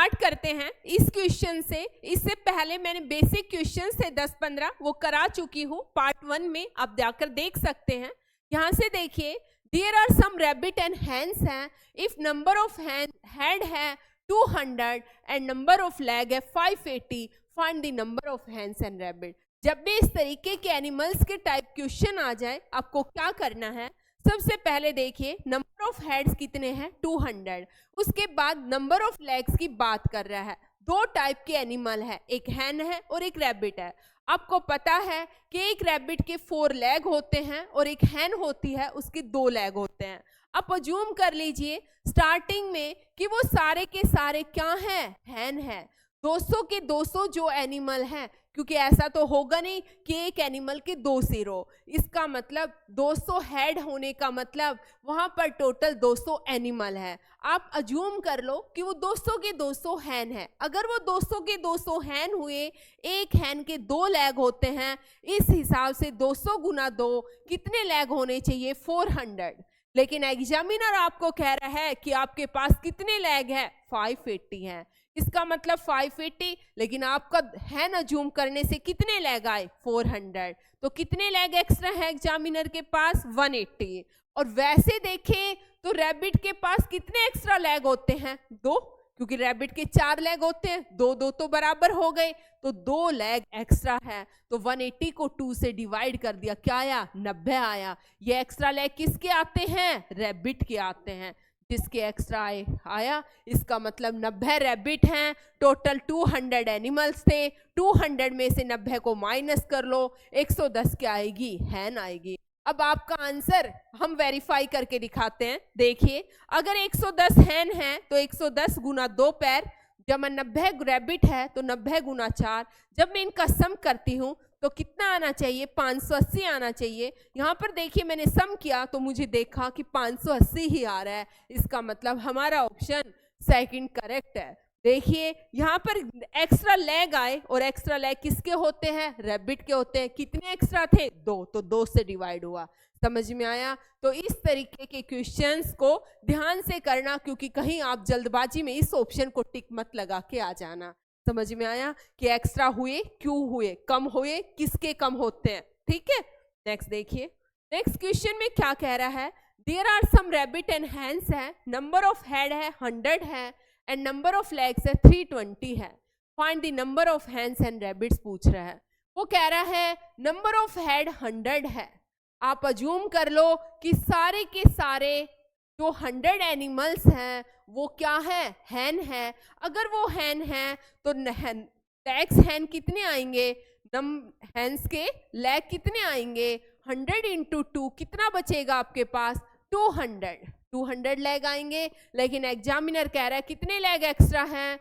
Start करते हैं इस क्वेश्चन से। इससे पहले मैंने बेसिक क्वेश्चन से 10-15 वो करा चुकी हूँ पार्ट 1 में, आप जाकर देख सकते हैं। यहाँ से देखिए, there are some rabbit and hens हैं, इफ नंबर ऑफ हेड है 200 एंड नंबर ऑफ लेग है 580, find the number of hens and rabbit. जब भी इस तरीके के एनिमल्स के टाइप क्वेश्चन आ जाए, आपको क्या करना है, सबसे पहले देखिए नंबर ऑफ हेड्स कितने हैं 200, उसके बाद नंबर ऑफ लेग्स की बात कर रहा है। दो टाइप के एनिमल है, एक हैन है और एक रैबिट है। आपको पता है कि एक रैबिट के 4 लेग होते हैं और एक हैन होती है उसके 2 लेग होते हैं। आप अज्यूम कर लीजिए स्टार्टिंग में कि वो सारे के सारे क्या हैं, हैन है। 200 के 200 जो एनिमल हैं, क्योंकि ऐसा तो होगा नहीं कि एक एनिमल के 2 सिर हो, इसका मतलब 200 हेड होने का मतलब वहां पर टोटल 200 एनिमल है। आप अज्यूम कर लो कि वो 200 के 200 हैन है। अगर वो 200 के 200 हैन हुए, एक हैन के 2 लेग होते हैं, इस हिसाब से 200 गुना 2 कितने लेग होने चाहिए, 400। लेकिन एग्जामिनर आपको कह रहा है कि आपके पास कितने लेग है, 580 हैं। इसका मतलब 580, लेकिन आपका हैन अज्यूम करने से कितने लेग आए, 400। तो कितने लेग एक्स्ट्रा है एग्जामिनर के पास, 180। और वैसे देखें तो रैबिट के पास कितने एक्स्ट्रा लेग होते हैं, 2, क्योंकि रैबिट के 4 लेग होते हैं, 2 तो बराबर हो गए, तो 2 लेग एक्स्ट्रा है। तो 180 को 2 से डिवाइड कर दिया, क्या आया, 90 आया। ये एक्स्ट्रा लेग किसके आते हैं, रैबिट के आते हैं, जिसके एक्स्ट्रा आया। इसका मतलब 90 रैबिट हैं, टोटल 200 एनिमल्स थे। 200 में से 90 को माइनस कर लो, 110 क्या आएगी, हैन आएगी। अब आपका आंसर हम वेरीफाई करके दिखाते हैं। देखिए, अगर 110 हैन है तो 110 गुना 2 पैर, जब 90 रैबिट है तो 90 गुना 4। जब मैं इनका सम करती हूँ तो कितना आना चाहिए, 580 आना चाहिए। यहाँ पर देखिए मैंने सम किया तो मुझे देखा कि 580 ही आ रहा है। इसका मतलब हमारा ऑप्शन सेकंड करेक्ट है। देखिए यहाँ पर एक्स्ट्रा लेग आए, और एक्स्ट्रा लेग किसके होते हैं, रैबिट के होते हैं। कितने एक्स्ट्रा थे, 2, तो 2 से डिवाइड हुआ। समझ में आया। तो इस तरीके के क्वेश्चंस को ध्यान से करना, क्योंकि कहीं आप जल्दबाजी में इस ऑप्शन को टिक मत लगा के आ जाना। समझ में आया कि एक्स्ट्रा हुए क्यों हुए, कम हुए किसके कम होते हैं, ठीक है। नेक्स्ट देखिए, नेक्स्ट क्वेश्चन में क्या कह रहा है, there are some rabbit and hens है, नंबर ऑफ हेड है 100 है एंड नंबर ऑफ लेग्स है 320 है, find the number of hens and rabbits पूछ रहा है। वो कह रहा है नंबर ऑफ हेड 100 है। आप अज्यूम कर लो कि सारे के सारे जो 100 एनिमल्स हैं वो क्या है, हैन है। अगर वो हैन है तो लेग्स हैन कितने आएंगे, हैंस के लेग कितने आएंगे, 100 × 2 कितना बचेगा आपके पास, 200 लेग आएंगे। लेकिन एग्जामिनर कह रहा है कितने लेग एक्स्ट्रा हैं,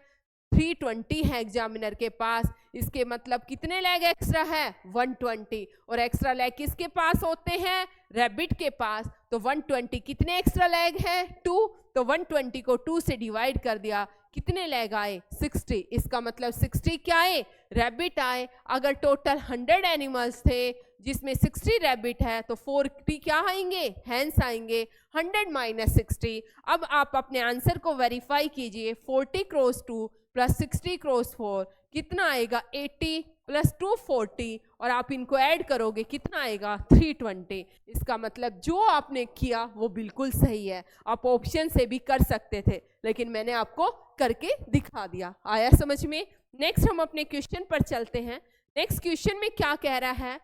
320 है एग्जामिनर के पास। इसके मतलब कितने लेग एक्स्ट्रा है, 120। और एक्स्ट्रा लेग किसके पास होते हैं, रैबिट के पास। तो 120 कितने एक्स्ट्रा लेग है, 2। तो 120 को 2 से डिवाइड कर दिया, कितने लेग आए, 60। इसका मतलब 60 क्या आए, रैबिट आए। अगर टोटल 100 एनिमल्स थे जिसमें 60 रैबिट है तो 40 क्या आएंगे, हैंस आएंगे। 100 - 60। अब आप अपने आंसर को वेरीफाई कीजिए, 40 × 2 + 60 × 4 कितना आएगा, 80 + 2 40, और आप इनको ऐड करोगे कितना आएगा, 320। इसका मतलब जो आपने किया वो बिल्कुल सही है। आप ऑप्शन से भी कर सकते थे, लेकिन मैंने आपको करके दिखा दिया। आया समझ में। नेक्स्ट हम अपने क्वेश्चन पर चलते हैं। नेक्स्ट क्वेश्चन में क्या कह रहा है,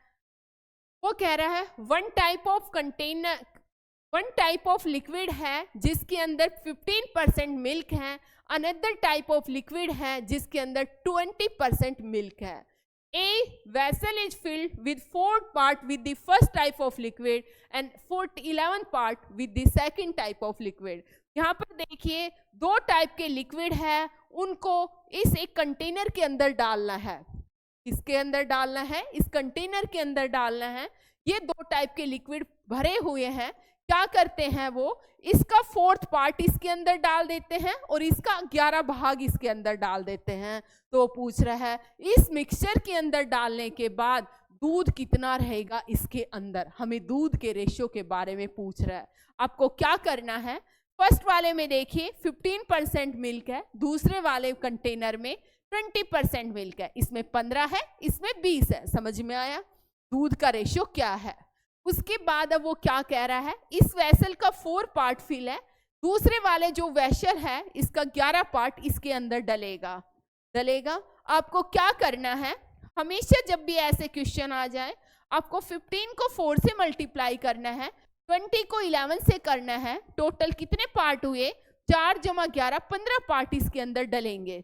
वो कह रहा है वन टाइप ऑफ लिक्विड है जिसके अंदर 15% मिल्क है, अनदर टाइप ऑफ लिक्विड है जिसके अंदर 20% मिल्क है। A vessel is filled with 4 part with the first type of liquid and 11 part with the second type of liquid। यहाँ पर देखिए 2 टाइप के लिक्विड है, उनको इस एक कंटेनर के अंदर डालना है। इसके अंदर डालना है, इस कंटेनर के अंदर डालना है। ये 2 टाइप के लिक्विड भरे हुए हैं। क्या करते हैं वो, इसका 4th पार्ट इसके अंदर डाल देते हैं और इसका 11 भाग इसके अंदर डाल देते हैं। तो पूछ रहा है इस मिक्सचर के अंदर डालने के बाद दूध कितना रहेगा इसके अंदर। हमें दूध के रेशियो के बारे में पूछ रहा है। आपको क्या करना है, फर्स्ट वाले में देखिए 15% मिल्क है, दूसरे वाले कंटेनर में 20% मिल्क है, इसमें 15 है, इसमें 20 है। समझ में आया दूध का रेशियो क्या है। उसके बाद अब वो क्या कह रहा है, इस वेसल का 4 पार्ट फिल है, दूसरे वाले जो वेसल है इसका 11 पार्ट इसके अंदर डलेगा। आपको क्या करना है, हमेशा जब भी ऐसे क्वेश्चन आ जाए आपको 15 को 4 से मल्टीप्लाई करना है, 20 को 11 से करना है। टोटल कितने पार्ट हुए, 4 जमा 11 15 पार्ट इसके अंदर डलेंगे।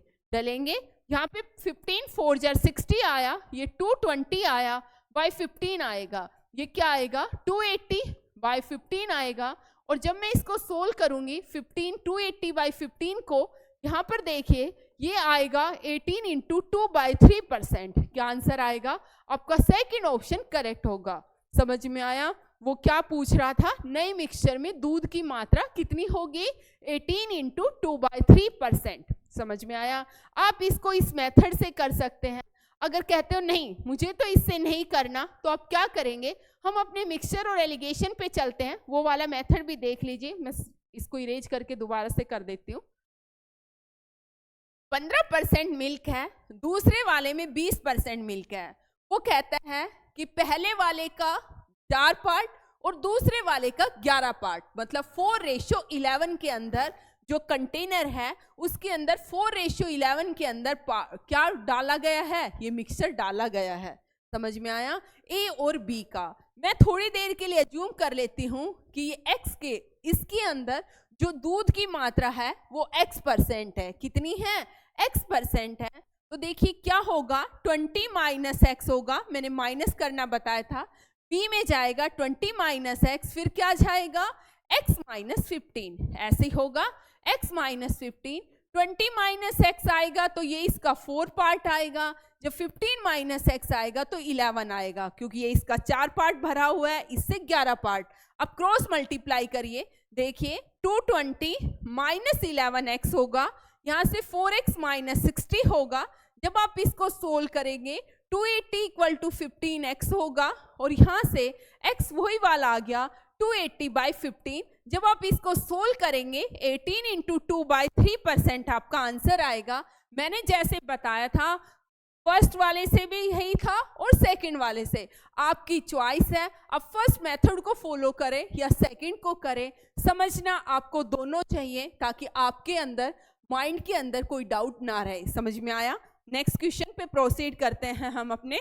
यहाँ पे 15 4 जार 60 आया, ये 220 आया बाय 15 आएगा, ये क्या आएगा 280 बाय 15 आएगा। और जब मैं इसको सोल्व करूंगी 15 280 बाय 15 को, यहाँ पर देखिए ये आएगा 18 इंटू 2/3%। क्या आंसर आएगा, आपका सेकंड ऑप्शन करेक्ट होगा। समझ में आया, वो क्या पूछ रहा था, नए मिक्सचर में दूध की मात्रा कितनी होगी, 18 इंटू 2/3%। समझ में आया। आप इसको इस मेथड से कर सकते हैं। अगर कहते हो नहीं मुझे तो इससे नहीं करना, तो आप क्या करेंगे, हम अपने मिक्सचर और एलिगेशन पे चलते हैं, वो वाला मेथड भी देख लीजिए। मैं इसको इरेज करके दोबारा से कर देती हूँ। 15% मिल्क है, दूसरे वाले में 20% मिल्क है। वो कहता है कि पहले वाले का 4 पार्ट और दूसरे वाले का 11 पार्ट, मतलब 4:11 के अंदर जो कंटेनर है उसके अंदर 4:11 के अंदर क्या डाला गया है, ये मिक्सचर डाला गया है। समझ में आया, ए और बी का। मैं थोड़ी देर के लिए अज्यूम कर लेती हूँ कि ये एक्स के, इसके अंदर जो दूध की मात्रा है वो x% है। कितनी है, x% है। तो देखिए क्या होगा, 20 माइनस एक्स होगा, मैंने माइनस करना बताया था। b में जाएगा 20 माइनस एक्स, फिर क्या जाएगा x माइनस 15, ऐसे ही होगा x माइनस 15। 20 माइनस एक्स आएगा तो ये इसका 4 पार्ट आएगा, जब 15 माइनस एक्स आएगा तो 11 आएगा, क्योंकि ये इसका 4 पार्ट भरा हुआ है, इससे 11 पार्ट। अब क्रॉस मल्टीप्लाई करिए, देखिए 220 माइनस 11x होगा, यहाँ से 4x माइनस 60 होगा। जब आप इसको सोल्व करेंगे 280 इक्वल टू 15x होगा, और यहाँ से x वही वाला आ गया 280 बाई 15। जब आप इसको सोल्व करेंगे 18 इंटू 2/3% आपका आंसर आएगा। मैंने जैसे बताया था फर्स्ट वाले से भी यही था और सेकंड वाले से, आपकी चॉइस है। अब फर्स्ट मेथड को फॉलो करें या सेकंड को करें, समझना आपको दोनों चाहिए ताकि आपके अंदर माइंड के अंदर कोई डाउट ना रहे। समझ में आया। नेक्स्ट क्वेश्चन पे प्रोसीड करते हैं हम अपने।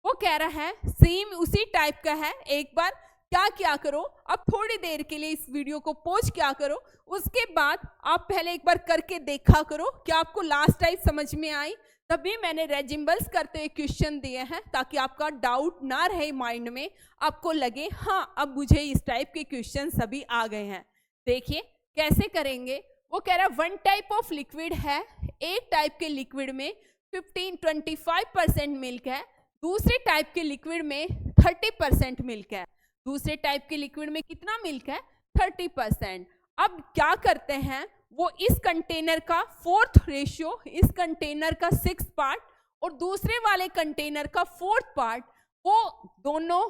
वो कह रहा है सेम उसी टाइप का है, एक बार क्या करो, अब थोड़ी देर के लिए इस वीडियो को पॉज क्या करो, उसके बाद आप पहले एक बार करके देखा करो क्या आपको लास्ट टाइप समझ में आई। तभी मैंने रेजिम्बल्स करते हुए क्वेश्चन दिए हैं ताकि आपका डाउट ना रहे माइंड में, आपको लगे हाँ अब मुझे इस टाइप के क्वेश्चन सभी आ गए हैं। देखिए कैसे करेंगे। वो कह रहा है 1 टाइप ऑफ लिक्विड है, एक टाइप के लिक्विड में 25% मिल्क है, दूसरे टाइप के लिक्विड में 30% मिल्क है। दूसरे टाइप के लिक्विड में कितना मिल्क है, 30%। अब क्या करते हैं, वो इस कंटेनर का 4th रेशियो, इस कंटेनर का 6th पार्ट और दूसरे वाले कंटेनर का 4th पार्ट, वो दोनों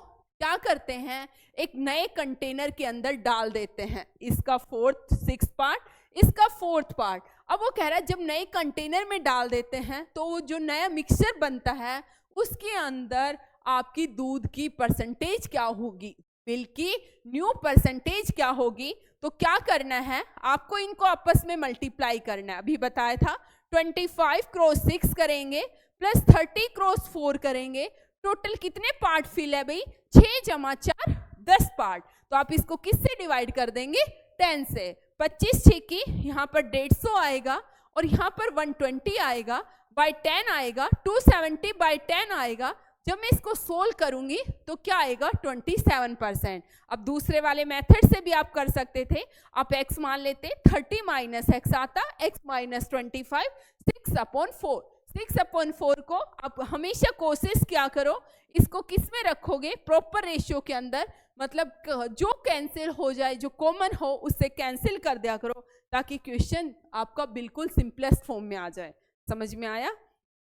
क्या करते हैं, एक नए कंटेनर के अंदर डाल देते हैं। इसका 4th 6th पार्ट, इसका 4th पार्ट। अब वो कह रहा है जब नए कंटेनर में डाल देते हैं तो वो जो नया मिक्सचर बनता है उसके अंदर आपकी दूध की परसेंटेज क्या होगी, मिल्क की न्यू परसेंटेज क्या होगी। तो क्या करना है, आपको इनको आपस में मल्टीप्लाई करना है। अभी बताया था 25 क्रॉस 6 करेंगे प्लस 30 क्रॉस 4 करेंगे, टोटल कितने पार्ट फिल है भाई, 6 जमा 4 10 पार्ट। तो आप इसको किससे डिवाइड कर देंगे, 10 से। 25 6 की यहाँ पर 150 आएगा और यहाँ पर 120 आएगा, बाय 10 आएगा, 270 बाय 10 आएगा। जब मैं इसको सोल्व करूंगी तो क्या आएगा, 27%। अब दूसरे वाले मेथड से भी आप कर सकते थे, आप x मान लेते, 30 माइनस एक्स आता, x माइनस 25, 6/4। 6/4 को आप हमेशा कोशिश क्या करो, इसको किस में रखोगे, प्रॉपर रेशियो के अंदर, मतलब जो कैंसिल हो जाए, जो कॉमन हो उससे कैंसिल कर दिया करो ताकि क्वेश्चन आपका बिल्कुल सिंपलेस्ट फॉर्म में आ जाए। समझ में आया,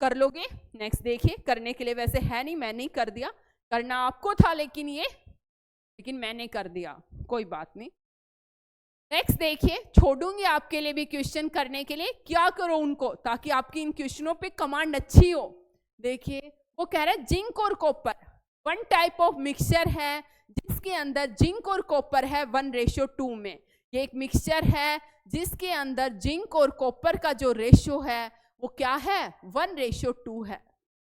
कर लोगे। नेक्स्ट देखिए, करने के लिए वैसे है नहीं, मैंने ही कर दिया, करना आपको था लेकिन मैंने कर दिया, कोई बात नहीं। नेक्स्ट देखिए, छोड़ूंगी आपके लिए भी क्वेश्चन करने के लिए, क्या करो उनको ताकि आपकी इन क्वेश्चनों पे कमांड अच्छी हो। देखिए वो कह रहा है जिंक और copper one type of mixture है जिसके अंदर जिंक और कॉपर है 1:2 में। ये एक मिक्सचर है जिसके अंदर जिंक और कॉपर का जो रेशियो है वो क्या है, 1:2 है।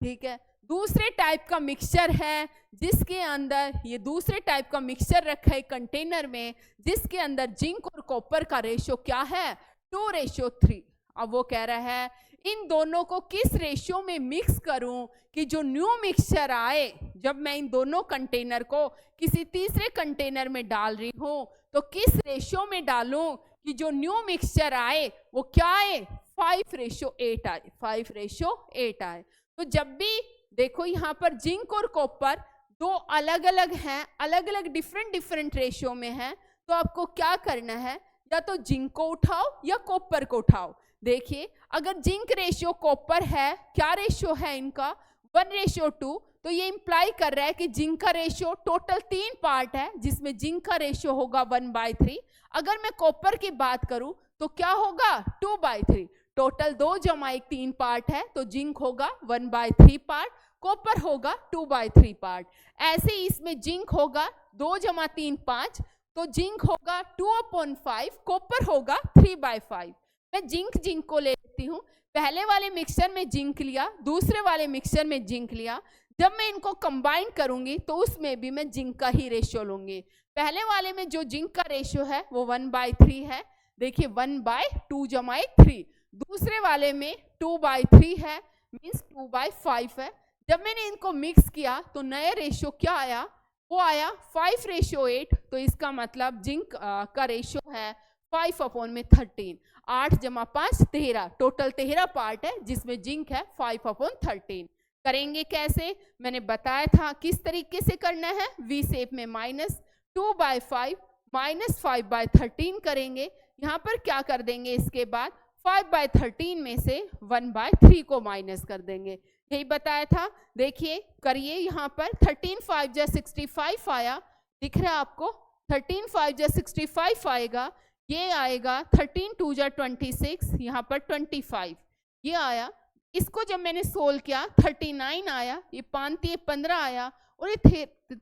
ठीक है, दूसरे टाइप का मिक्सचर है जिसके अंदर, ये दूसरे टाइप का मिक्सचर रखा है कंटेनर में जिसके अंदर जिंक और कॉपर का रेशियो क्या है, 2:3। अब वो कह रहा है इन दोनों को किस रेशियो में मिक्स करूं कि जो न्यू मिक्सचर आए, जब मैं इन दोनों कंटेनर को किसी तीसरे कंटेनर में डाल रही हूं तो किस रेशियो में डालूं कि जो न्यू मिक्सचर आए वो क्या आए, 5:8 आए, 5:8 आए। तो जब भी देखो यहाँ पर जिंक और कॉपर दो अलग अलग हैं, अलग अलग डिफरेंट रेशियो में हैं, तो आपको क्या करना है, या तो जिंक को उठाओ या कॉपर को उठाओ। देखिए अगर जिंक रेशियो कॉपर है, क्या रेशियो है इनका, 1:2, तो ये इंप्लाई कर रहा है कि जिंक का रेशियो टोटल 3 पार्ट है जिसमें जिंक का रेशियो होगा 1/3। अगर मैं कॉपर की बात करूं तो क्या होगा, 2/3। टोटल 2 जमा 1 3 पार्ट है, तो जिंक होगा 1/3 पार्ट, कॉपर होगा 2/3 पार्ट। ऐसे ही इसमें जिंक होगा 2 जमा 3 5, तो जिंक होगा 2/5, कॉपर होगा 3/5। मैं जिंक को ले लेती हूँ, पहले वाले मिक्सचर में जिंक लिया, दूसरे वाले मिक्सचर में जिंक लिया, जब मैं इनको कंबाइन करूंगी तो उसमें भी मैं जिंक का ही रेशियो लूंगी। पहले वाले में जो जिंक का रेशियो है वो 1/3 है, देखिए 1/2 जमा 1 3। दूसरे वाले में 2/3 है, मीन्स 2/5 है। जब मैंने इनको मिक्स किया तो नया रेशियो क्या आया, वो आया 5:8। तो इसका मतलब जिंक का रेशियो है 5/13। 8 जमा 5 13, टोटल 13 पार्ट है जिसमें जिंक है 5/13। करेंगे कैसे, मैंने बताया था किस तरीके से करना है, वी शेप में -2/5 -5/13 करेंगे। यहाँ पर क्या कर देंगे, इसके बाद 5/13 में से 1/3 को माइनस कर देंगे, यही बताया था। देखिए करिए, यहाँ पर 13 5 जा 65 आया, दिख रहा है आपको, 13 5 जा 65 आएगा, ये आएगा 13 2 जा 26, यहाँ पर 25 ये आया। इसको जब मैंने सोल्व किया 39 आया, ये 5 15 आया और ये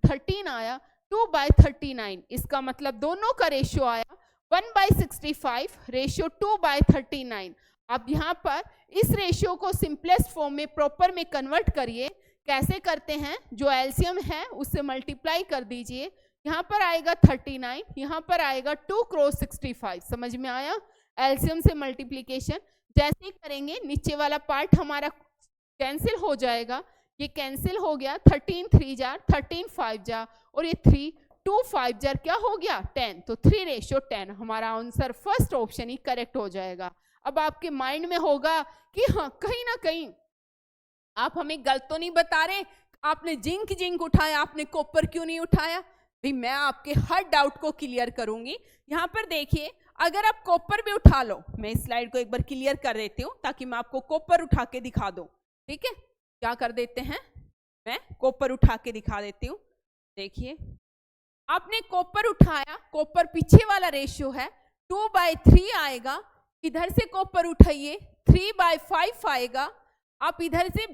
13 आया, 2/39। इसका मतलब दोनों का रेशियो आया 1/65, रेशियो 2/39। अब यहाँ पर इस रेशियो को सिंपलेस्ट फॉर्म में प्रॉपर में कन्वर्ट करिए। कैसे करते हैं, जो एलसीएम है उससे मल्टीप्लाई कर दीजिए, यहाँ पर आएगा 39, यहाँ पर आएगा 2 × 65, समझ में आया, एलसीएम से मल्टीप्लीकेशन। जैसे ही करेंगे नीचे वाला पार्ट हमारा कैंसिल हो जाएगा, ये कैंसिल हो गया, 13 3 जा 13 5 जा और ये 3 2 5 जार क्या हो गया 10, तो 3:10 हमारा आंसर फर्स्ट ऑप्शन ही करेक्ट हो जाएगा। अब आपके माइंड में होगा कि हाँ कहीं ना कहीं आप हमें गलत तो नहीं बता रहे, आपने जिंक उठाया, आपने कॉपर क्यों नहीं उठाया। भाई मैं आपके हर डाउट को क्लियर करूंगी। यहाँ पर देखिए, अगर आप कॉपर भी उठा लो, मैं इस स्लाइड को एक बार क्लियर कर देती हूँ ताकि मैं आपको कॉपर उठा के दिखा दूं। ठीक है, क्या कर देते हैं, मैं कॉपर उठा के दिखा देती हूँ। देखिए आपने कॉपर उठाया, कॉपर पीछे वाला रेशियो है 2/3 आएगा, इधर से कॉपर उठाइए 3/5 आएगा, आप इधर से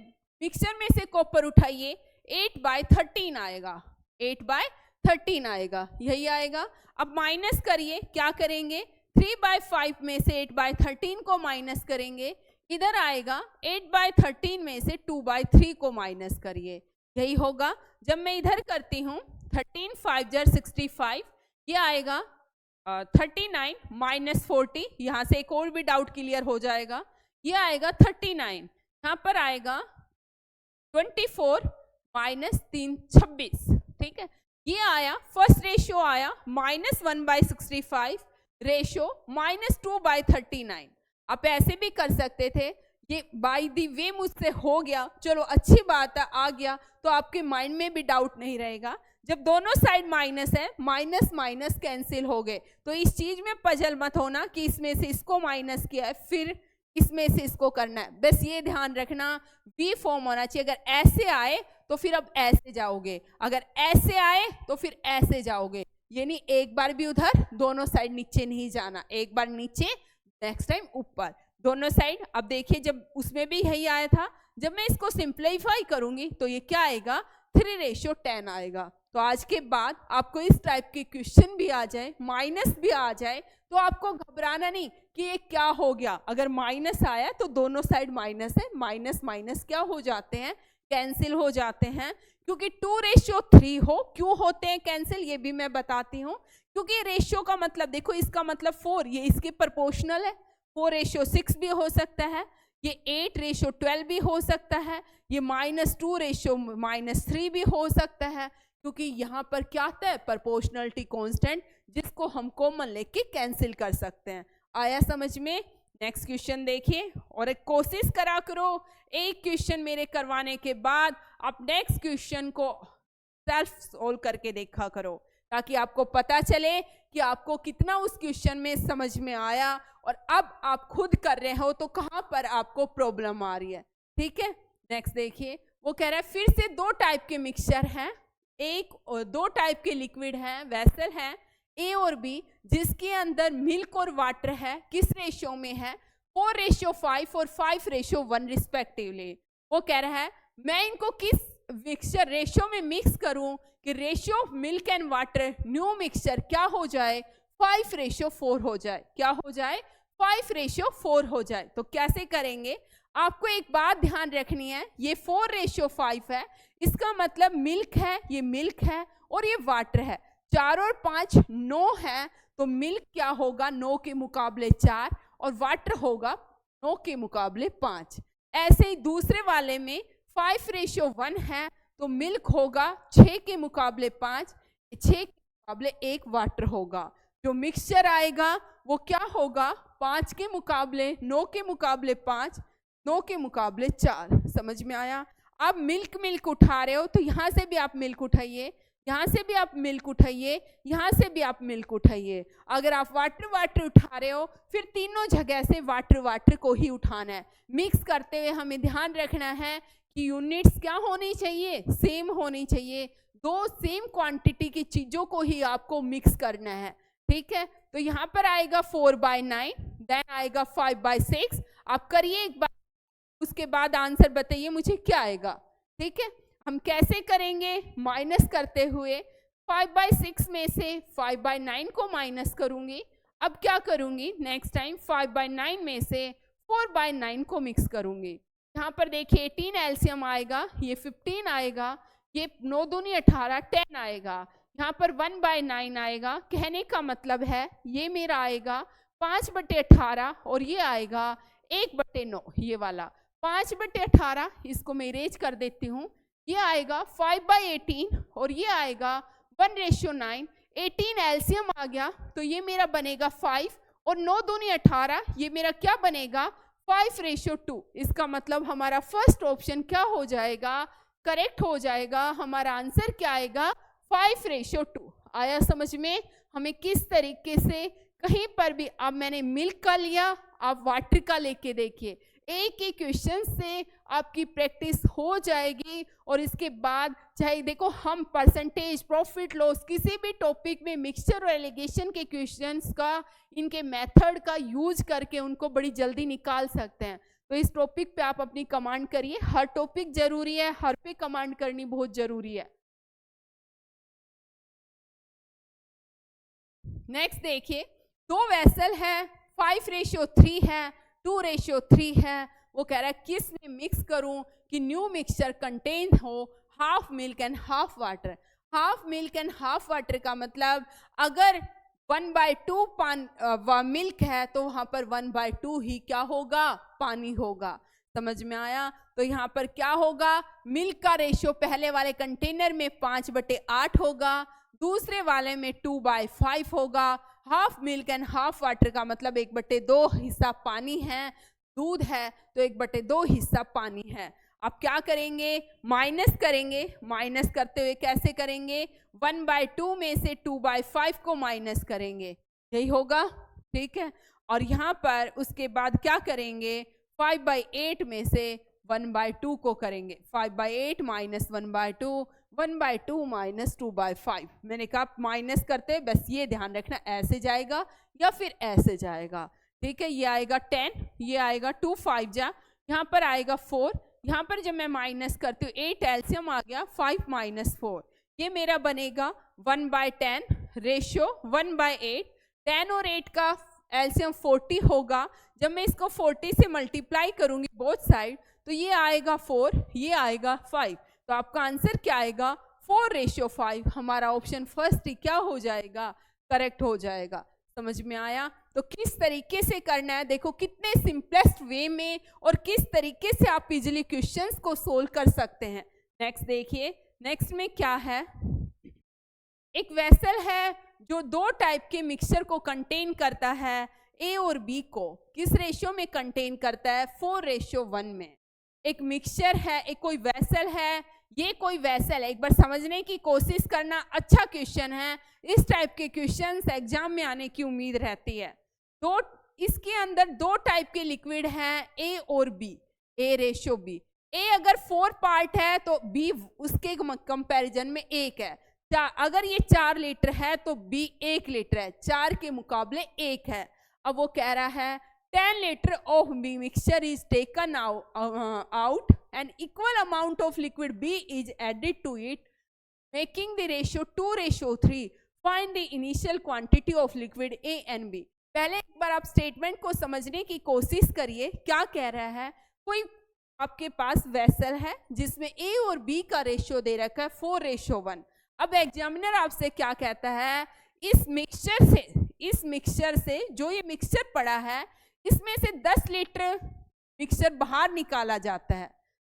मिक्सचर में से कॉपर उठाइए 8/13 आएगा, 8/13 आएगा, यही आएगा। अब माइनस करिए, क्या करेंगे, 3/5 में से 8/13 को माइनस करेंगे, इधर आएगा 8/13 में से 2/3 को माइनस करिए, यही होगा। जब मैं इधर करती हूँ 13 5 जार 65, ये आएगा 39 -40, यहाँ से एक और भी डाउट क्लियर हो जाएगा, ये आएगा 39, यहाँ पर आएगा 24 -3 26। ठीक है, ये आया फर्स्ट रेशियो आया -1/65, रेशियो -2/39। आप ऐसे भी कर सकते थे, ये बाय द वे मुझसे हो गया, चलो अच्छी बात है, आ गया तो आपके माइंड में भी डाउट नहीं रहेगा। जब दोनों साइड माइनस है, माइनस माइनस कैंसिल हो गए, तो इस चीज में पजल मत होना कि इसमें से इसको माइनस किया है फिर इसमें से इसको करना है, बस ये ध्यान रखना वी फॉर्म होना चाहिए। अगर ऐसे आए तो फिर अब ऐसे जाओगे, अगर ऐसे आए तो फिर ऐसे जाओगे, यानी एक बार भी उधर, दोनों साइड नीचे नहीं जाना, एक बार नीचे नेक्स्ट टाइम ऊपर, दोनों साइड। अब देखिए जब उसमें भी यही आया था, जब मैं इसको सिंप्लीफाई करूंगी तो ये क्या आएगा, 3:10 आएगा। तो आज के बाद आपको इस टाइप के क्वेश्चन भी आ जाए, माइनस भी आ जाए, तो आपको घबराना नहीं कि ये क्या हो गया। अगर माइनस आया तो दोनों साइड माइनस है, माइनस माइनस क्या हो जाते हैं, कैंसिल हो जाते हैं। क्योंकि 2:3 हो, क्यों होते हैं कैंसिल ये भी मैं बताती हूँ। क्योंकि रेशियो का मतलब देखो, इसका मतलब 4, ये इसके प्रोपोर्शनल है। 4:6 भी हो सकता है, ये 8:12 भी हो सकता है, ये -2:-3 भी हो सकता है। क्योंकि यहाँ पर क्या आता है, प्रोपोर्शनलिटी कांस्टेंट, जिसको हम कॉमन लेके कैंसिल कर सकते हैं। आया समझ में। नेक्स्ट क्वेश्चन देखिए, और एक कोशिश करा करो, एक क्वेश्चन मेरे करवाने के बाद आप नेक्स्ट क्वेश्चन को सेल्फ सोल्व करके देखा करो, ताकि आपको पता चले कि आपको कितना उस क्वेश्चन में समझ में आया, और अब आप खुद कर रहे हो तो कहाँ पर आपको प्रॉब्लम आ रही है। ठीक है, नेक्स्ट देखिए, वो कह रहा है फिर से 2 टाइप के मिक्सचर हैं, एक और 2 टाइप के लिक्विड हैं, वेसल हैं ए और बी, जिसके अंदर मिल्क और वाटर है, किस रेशियो में है, 4:5 और 5:1 रिस्पेक्टिवली। वो कह रहा है मैं इनको किस मिक्सचर रेशियो में मिक्स करूं कि ratio milk and water new mixture क्या हो जाए, 5:4 हो जाए। क्या हो जाए, 5:4 हो जाए। तो कैसे करेंगे, आपको एक बात ध्यान रखनी है, ये 4:5 है, इसका मतलब मिल्क है, ये मिल्क है और ये वाटर है। 4 और 5 9 है, तो मिल्क क्या होगा, 9 के मुकाबले 4, और वाटर होगा 9 के मुकाबले 5। ऐसे ही दूसरे वाले में 5:1 है, तो मिल्क होगा 6 के मुकाबले 5, 6 के मुकाबले 1 वाटर होगा। जो मिक्सचर आएगा वो क्या होगा, 5 के मुकाबले 9 के मुकाबले 5, 9 के मुकाबले 4। समझ में आया। आप मिल्क उठा रहे हो तो यहाँ से भी आप मिल्क उठाइए, यहाँ से भी आप मिल्क उठाइए, यहाँ से भी आप मिल्क उठाइए। अगर आप वाटर उठा रहे हो, फिर तीनों जगह से वाटर को ही उठाना है। मिक्स करते हुए हमें ध्यान रखना है कि यूनिट्स क्या होनी चाहिए, सेम होनी चाहिए। 2 सेम क्वांटिटी की चीजों को ही आपको मिक्स करना है। ठीक है, तो यहाँ पर आएगा 4/9, देन आएगा 5/6। आप करिए एक बार, उसके बाद आंसर बताइए मुझे क्या आएगा। ठीक है, हम कैसे करेंगे, माइनस करते हुए 5/6 में से 5/9 को माइनस करूंगी। अब क्या करूंगी, नेक्स्ट टाइम 5/9 में से 4/9 को मिक्स करूंगी। यहाँ पर देखिए 18 एलसीएम आएगा, ये 15 आएगा, ये 9 दूनी 18 10 आएगा। यहाँ पर 1/9 आएगा, कहने का मतलब है ये मेरा आएगा 5/18, और ये आएगा 1/9, ये वाला 5/18, इसको मैं इरेज कर देती हूँ। ये आएगा 5/18 और ये आएगा 1:9। 18 एलसीएम आ गया, तो ये मेरा बनेगा 5, और 9 दूनी 18, ये मेरा क्या बनेगा, 5:2। इसका मतलब हमारा फर्स्ट ऑप्शन क्या हो जाएगा, करेक्ट हो जाएगा। हमारा आंसर क्या आएगा, 5:2। आया समझ में। हमें किस तरीके से कहीं पर भी, अब मैंने मिल्क का लिया, आप वाटर का लेके देखिए, एक एक क्वेश्चन से आपकी प्रैक्टिस हो जाएगी। और इसके बाद चाहे देखो हम परसेंटेज, प्रॉफिट लॉस, किसी भी टॉपिक में मिक्सचर और एलिगेशन के क्वेश्चंस का, इनके मेथड का यूज करके उनको बड़ी जल्दी निकाल सकते हैं। तो इस टॉपिक पे आप अपनी कमांड करिए। हर टॉपिक जरूरी है, हर पे कमांड करनी बहुत जरूरी है। नेक्स्ट देखिए, 2 वेसल है, 5:3 है, 2:3 है। वो कह रहा है किस में मिक्स करूं कि न्यू मिक्सचर कंटेन हो half milk and half water. Half milk and half water का मतलब अगर 1/2 मिल्क है तो वहां पर 1/2 ही क्या होगा, पानी होगा। समझ में आया। तो यहाँ पर क्या होगा, मिल्क का रेशियो पहले वाले कंटेनर में 5/8 होगा, दूसरे वाले में 2/5 होगा। Half milk and half water का मतलब 1/2 हिस्सा पानी है, दूध है तो 1/2 हिस्सा पानी है। अब क्या करेंगे, माइनस करेंगे। माइनस करते हुए कैसे करेंगे, 1/2 में से 2/5 को माइनस करेंगे, यही होगा। ठीक है, और यहाँ पर उसके बाद क्या करेंगे, 5/8 में से 1/2 को करेंगे। 5/8 - 1/2 1/2 माइनस 2/5। मैंने कहा माइनस करते बस ये ध्यान रखना, ऐसे जाएगा या फिर ऐसे जाएगा, ठीक है। ये आएगा 10, ये आएगा 2 5 जा, यहाँ पर आएगा 4, यहाँ पर जब मैं माइनस करती हूँ 8 एल्सियम आ गया, 5 माइनस 4, ये मेरा बनेगा 1/10 रेशियो 1/8। 10 और 8 का एल्सियम 40 होगा। जब मैं इसको 40 से मल्टीप्लाई करूंगी बोथ साइड तो ये आएगा 4, ये आएगा 5। तो आपका आंसर क्या आएगा? 4:5। हमारा ऑप्शन फर्स्ट ही क्या हो जाएगा? करेक्ट हो जाएगा। समझ में आया? तो किस तरीके से करना है, देखो कितने सिंपलेस्ट वे में और किस तरीके से आप इजिली क्वेश्चंस को सोल्व कर सकते हैं। नेक्स्ट देखिए, नेक्स्ट में क्या है, एक वेसल है जो 2 टाइप के मिक्सचर को कंटेन करता है। ए और बी को किस रेशियो में कंटेन करता है? 4:1 में। एक मिक्सचर है, एक कोई वेसल है, ये कोई वेसल है। एक बार समझने की कोशिश करना, अच्छा क्वेश्चन है। इस टाइप के क्वेश्चंस एग्जाम में आने की उम्मीद रहती है। इसके अंदर 2 टाइप के लिक्विड हैं, ए और बी, A:B। ए अगर 4 पार्ट है तो बी उसके कंपैरिजन में 1 है। अगर ये 4 लीटर है तो बी 1 लीटर है, 4 के मुकाबले 1 है। अब वो कह रहा है 10 liter of B mixture is taken out and equal amount of liquid B is added to it, making the ratio 2:3. Find the initial quantity of liquid A and B. पहले एक बार आप स्टेटमेंट को समझने की कोशिश करिए। क्या कह रहा है? कोई आपके पास वेसल है जिसमें A और B का रेशियो दे रखा है 4:1। अब एग्जामिनर आपसे क्या कहता है? इस मिक्सचर से जो ये मिक्सचर पड़ा है इसमें से 10 लीटर मिक्सचर बाहर निकाला जाता है।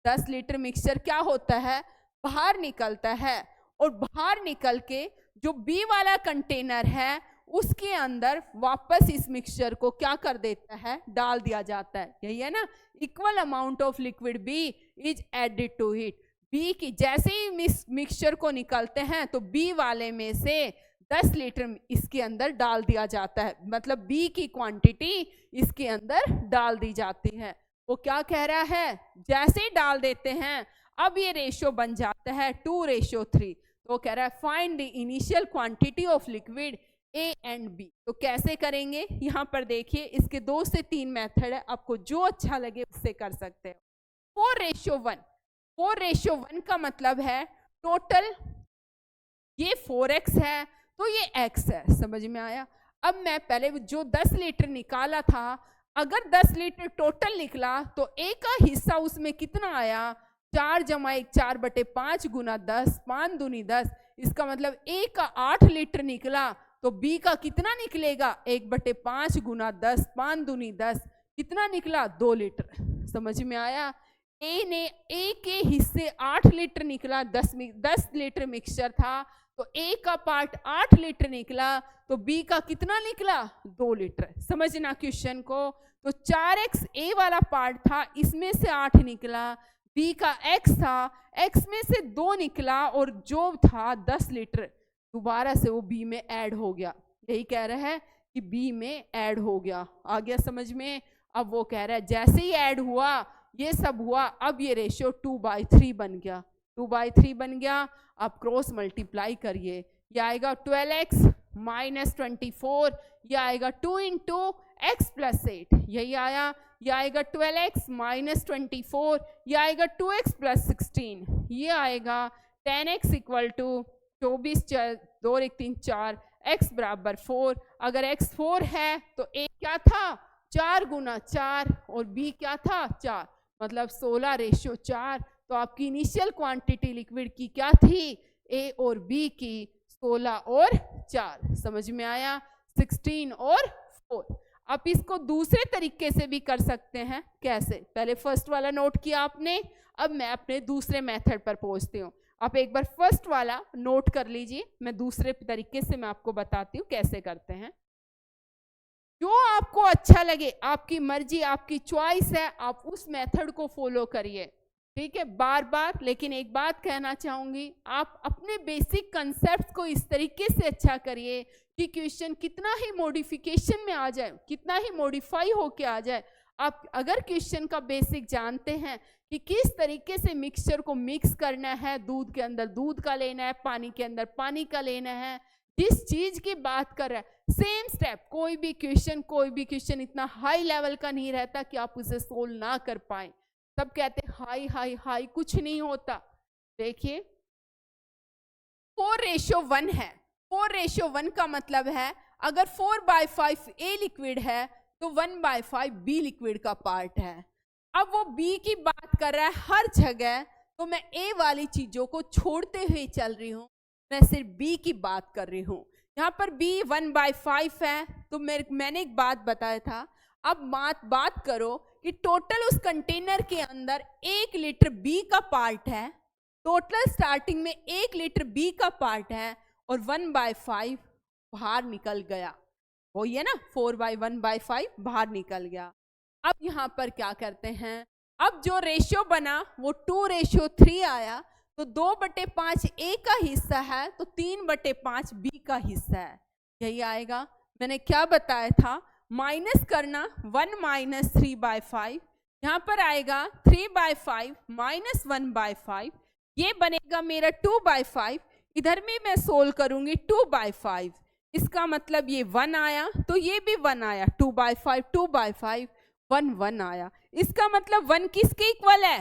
10 लीटर मिक्सचर क्या होता है? बाहर निकलता है, और बाहर निकल के जो बी वाला कंटेनर है उसके अंदर वापस इस मिक्सचर को क्या कर देता है? डाल दिया जाता है। यही है ना, equal amount of liquid B is added to it. B की जैसे ही मिक्सचर को निकलते हैं तो बी वाले में से 10 लीटर इसके अंदर डाल दिया जाता है, मतलब बी की क्वांटिटी इसके अंदर डाल दी जाती है। वो क्या कह रहा है? जैसे ही डाल देते हैं अब ये रेशियो बन जाता है 2:3। तो वो कह रहा है find the initial quantity of liquid A and B. तो कैसे करेंगे? यहाँ पर देखिए, इसके 2 से 3 मेथड है, आपको जो अच्छा लगे उससे कर सकते हो। 4:1, 4:1 का मतलब है टोटल ये 4x है तो ये x है। समझ में आया? अब मैं पहले जो 10 लीटर निकाला था, अगर 10 लीटर टोटल निकला तो ए का हिस्सा उसमें कितना आया? 4 + 1 4/5 गुना 10, 5 दूनी 10। इसका मतलब ए का 8 लीटर निकला तो बी का कितना निकलेगा? 1/5 गुना 10, 5 दूनी 10। कितना निकला? 2 लीटर। समझ में आया? ए के हिस्से 8 लीटर निकला, 10 लीटर मिक्सचर था तो ए का पार्ट 8 लीटर निकला तो बी का कितना निकला? 2 लीटर। समझना क्वेश्चन को। तो 4x ए वाला पार्ट था, इसमें से 8 निकला, बी का x था, x में से 2 निकला और जो था 10 लीटर दोबारा से वो बी में ऐड हो गया। यही कह रहा है कि बी में ऐड हो गया। आ गया समझ में? अब वो कह रहा है जैसे ही ऐड हुआ ये सब हुआ, अब ये रेशियो 2/3 बन गया। 2/3 बन गया। अब क्रॉस मल्टीप्लाई करिए, ये आएगा 12x - 24, ये आएगा 2 × x + 8, यही आया। ये आएगा 12x - 24, ये आएगा 2x + 16, ये आएगा 10x = 24, 2 1 3 4, x = 4। अगर x 4 है तो a क्या था? 4 × 4 और b क्या था? 4, मतलब 16:4। तो आपकी इनिशियल क्वांटिटी लिक्विड की क्या थी? ए और बी की 16 और 4। समझ में आया? 16 और 4। आप इसको दूसरे तरीके से भी कर सकते हैं। कैसे? पहले फर्स्ट वाला नोट किया आपने, अब मैं अपने दूसरे मेथड पर पहुंचती हूँ। आप एक बार फर्स्ट वाला नोट कर लीजिए, मैं दूसरे तरीके से मैं आपको बताती हूँ कैसे करते हैं। जो आपको अच्छा लगे, आपकी मर्जी, आपकी चॉइस है, आप उस मेथड को फॉलो करिए। ठीक है? बार बार लेकिन एक बात कहना चाहूंगी, आप अपने बेसिक कंसेप्ट को इस तरीके से अच्छा करिए कि क्वेश्चन कितना ही मॉडिफिकेशन में आ जाए, कितना ही मॉडिफाई होके आ जाए, आप अगर क्वेश्चन का बेसिक जानते हैं कि किस तरीके से मिक्सचर को मिक्स करना है, दूध के अंदर दूध का लेना है, पानी के अंदर पानी का लेना है, जिस चीज की बात कर रहा है सेम स्टेप, कोई भी क्वेश्चन इतना हाई लेवल का नहीं रहता कि आप उसे सोल्व ना कर पाए। सब कहते हैं हाई हाई हाई, कुछ नहीं होता। देखिए 4:1 है। 4:1 का मतलब है अगर 4/5 ए लिक्विड है तो 1/5 बी लिक्विड का पार्ट है। अब वो बी की बात कर रहा है हर जगह, तो मैं ए वाली चीजों को छोड़ते हुए चल रही हूँ, मैं सिर्फ बी की बात कर रही हूँ। यहाँ पर बी 1/5 है, तो मैंने एक बात बताया था। अब बात करो कि टोटल उस कंटेनर के अंदर 1 लीटर बी का पार्ट है, टोटल स्टार्टिंग में 1 लीटर बी का पार्ट है और 1/5 बाहर निकल गया, वो ये ना 4/1/5 बाहर निकल गया। अब यहाँ पर क्या करते हैं, अब जो रेशियो बना वो 2:3 आया, तो 2/5 ए का हिस्सा है तो 3/5 बी का हिस्सा है, यही आएगा। मैंने क्या बताया था, माइनस करना 1 - 3/5, यहाँ पर आएगा 3/5 - 1/5, ये बनेगा मेरा 2/5। इधर में मैं सोल्व करूंगी 2/5, इसका मतलब ये 1 आया तो ये भी 1 आया, 2/5 1 आया। इसका मतलब 1 किसके इक्वल है,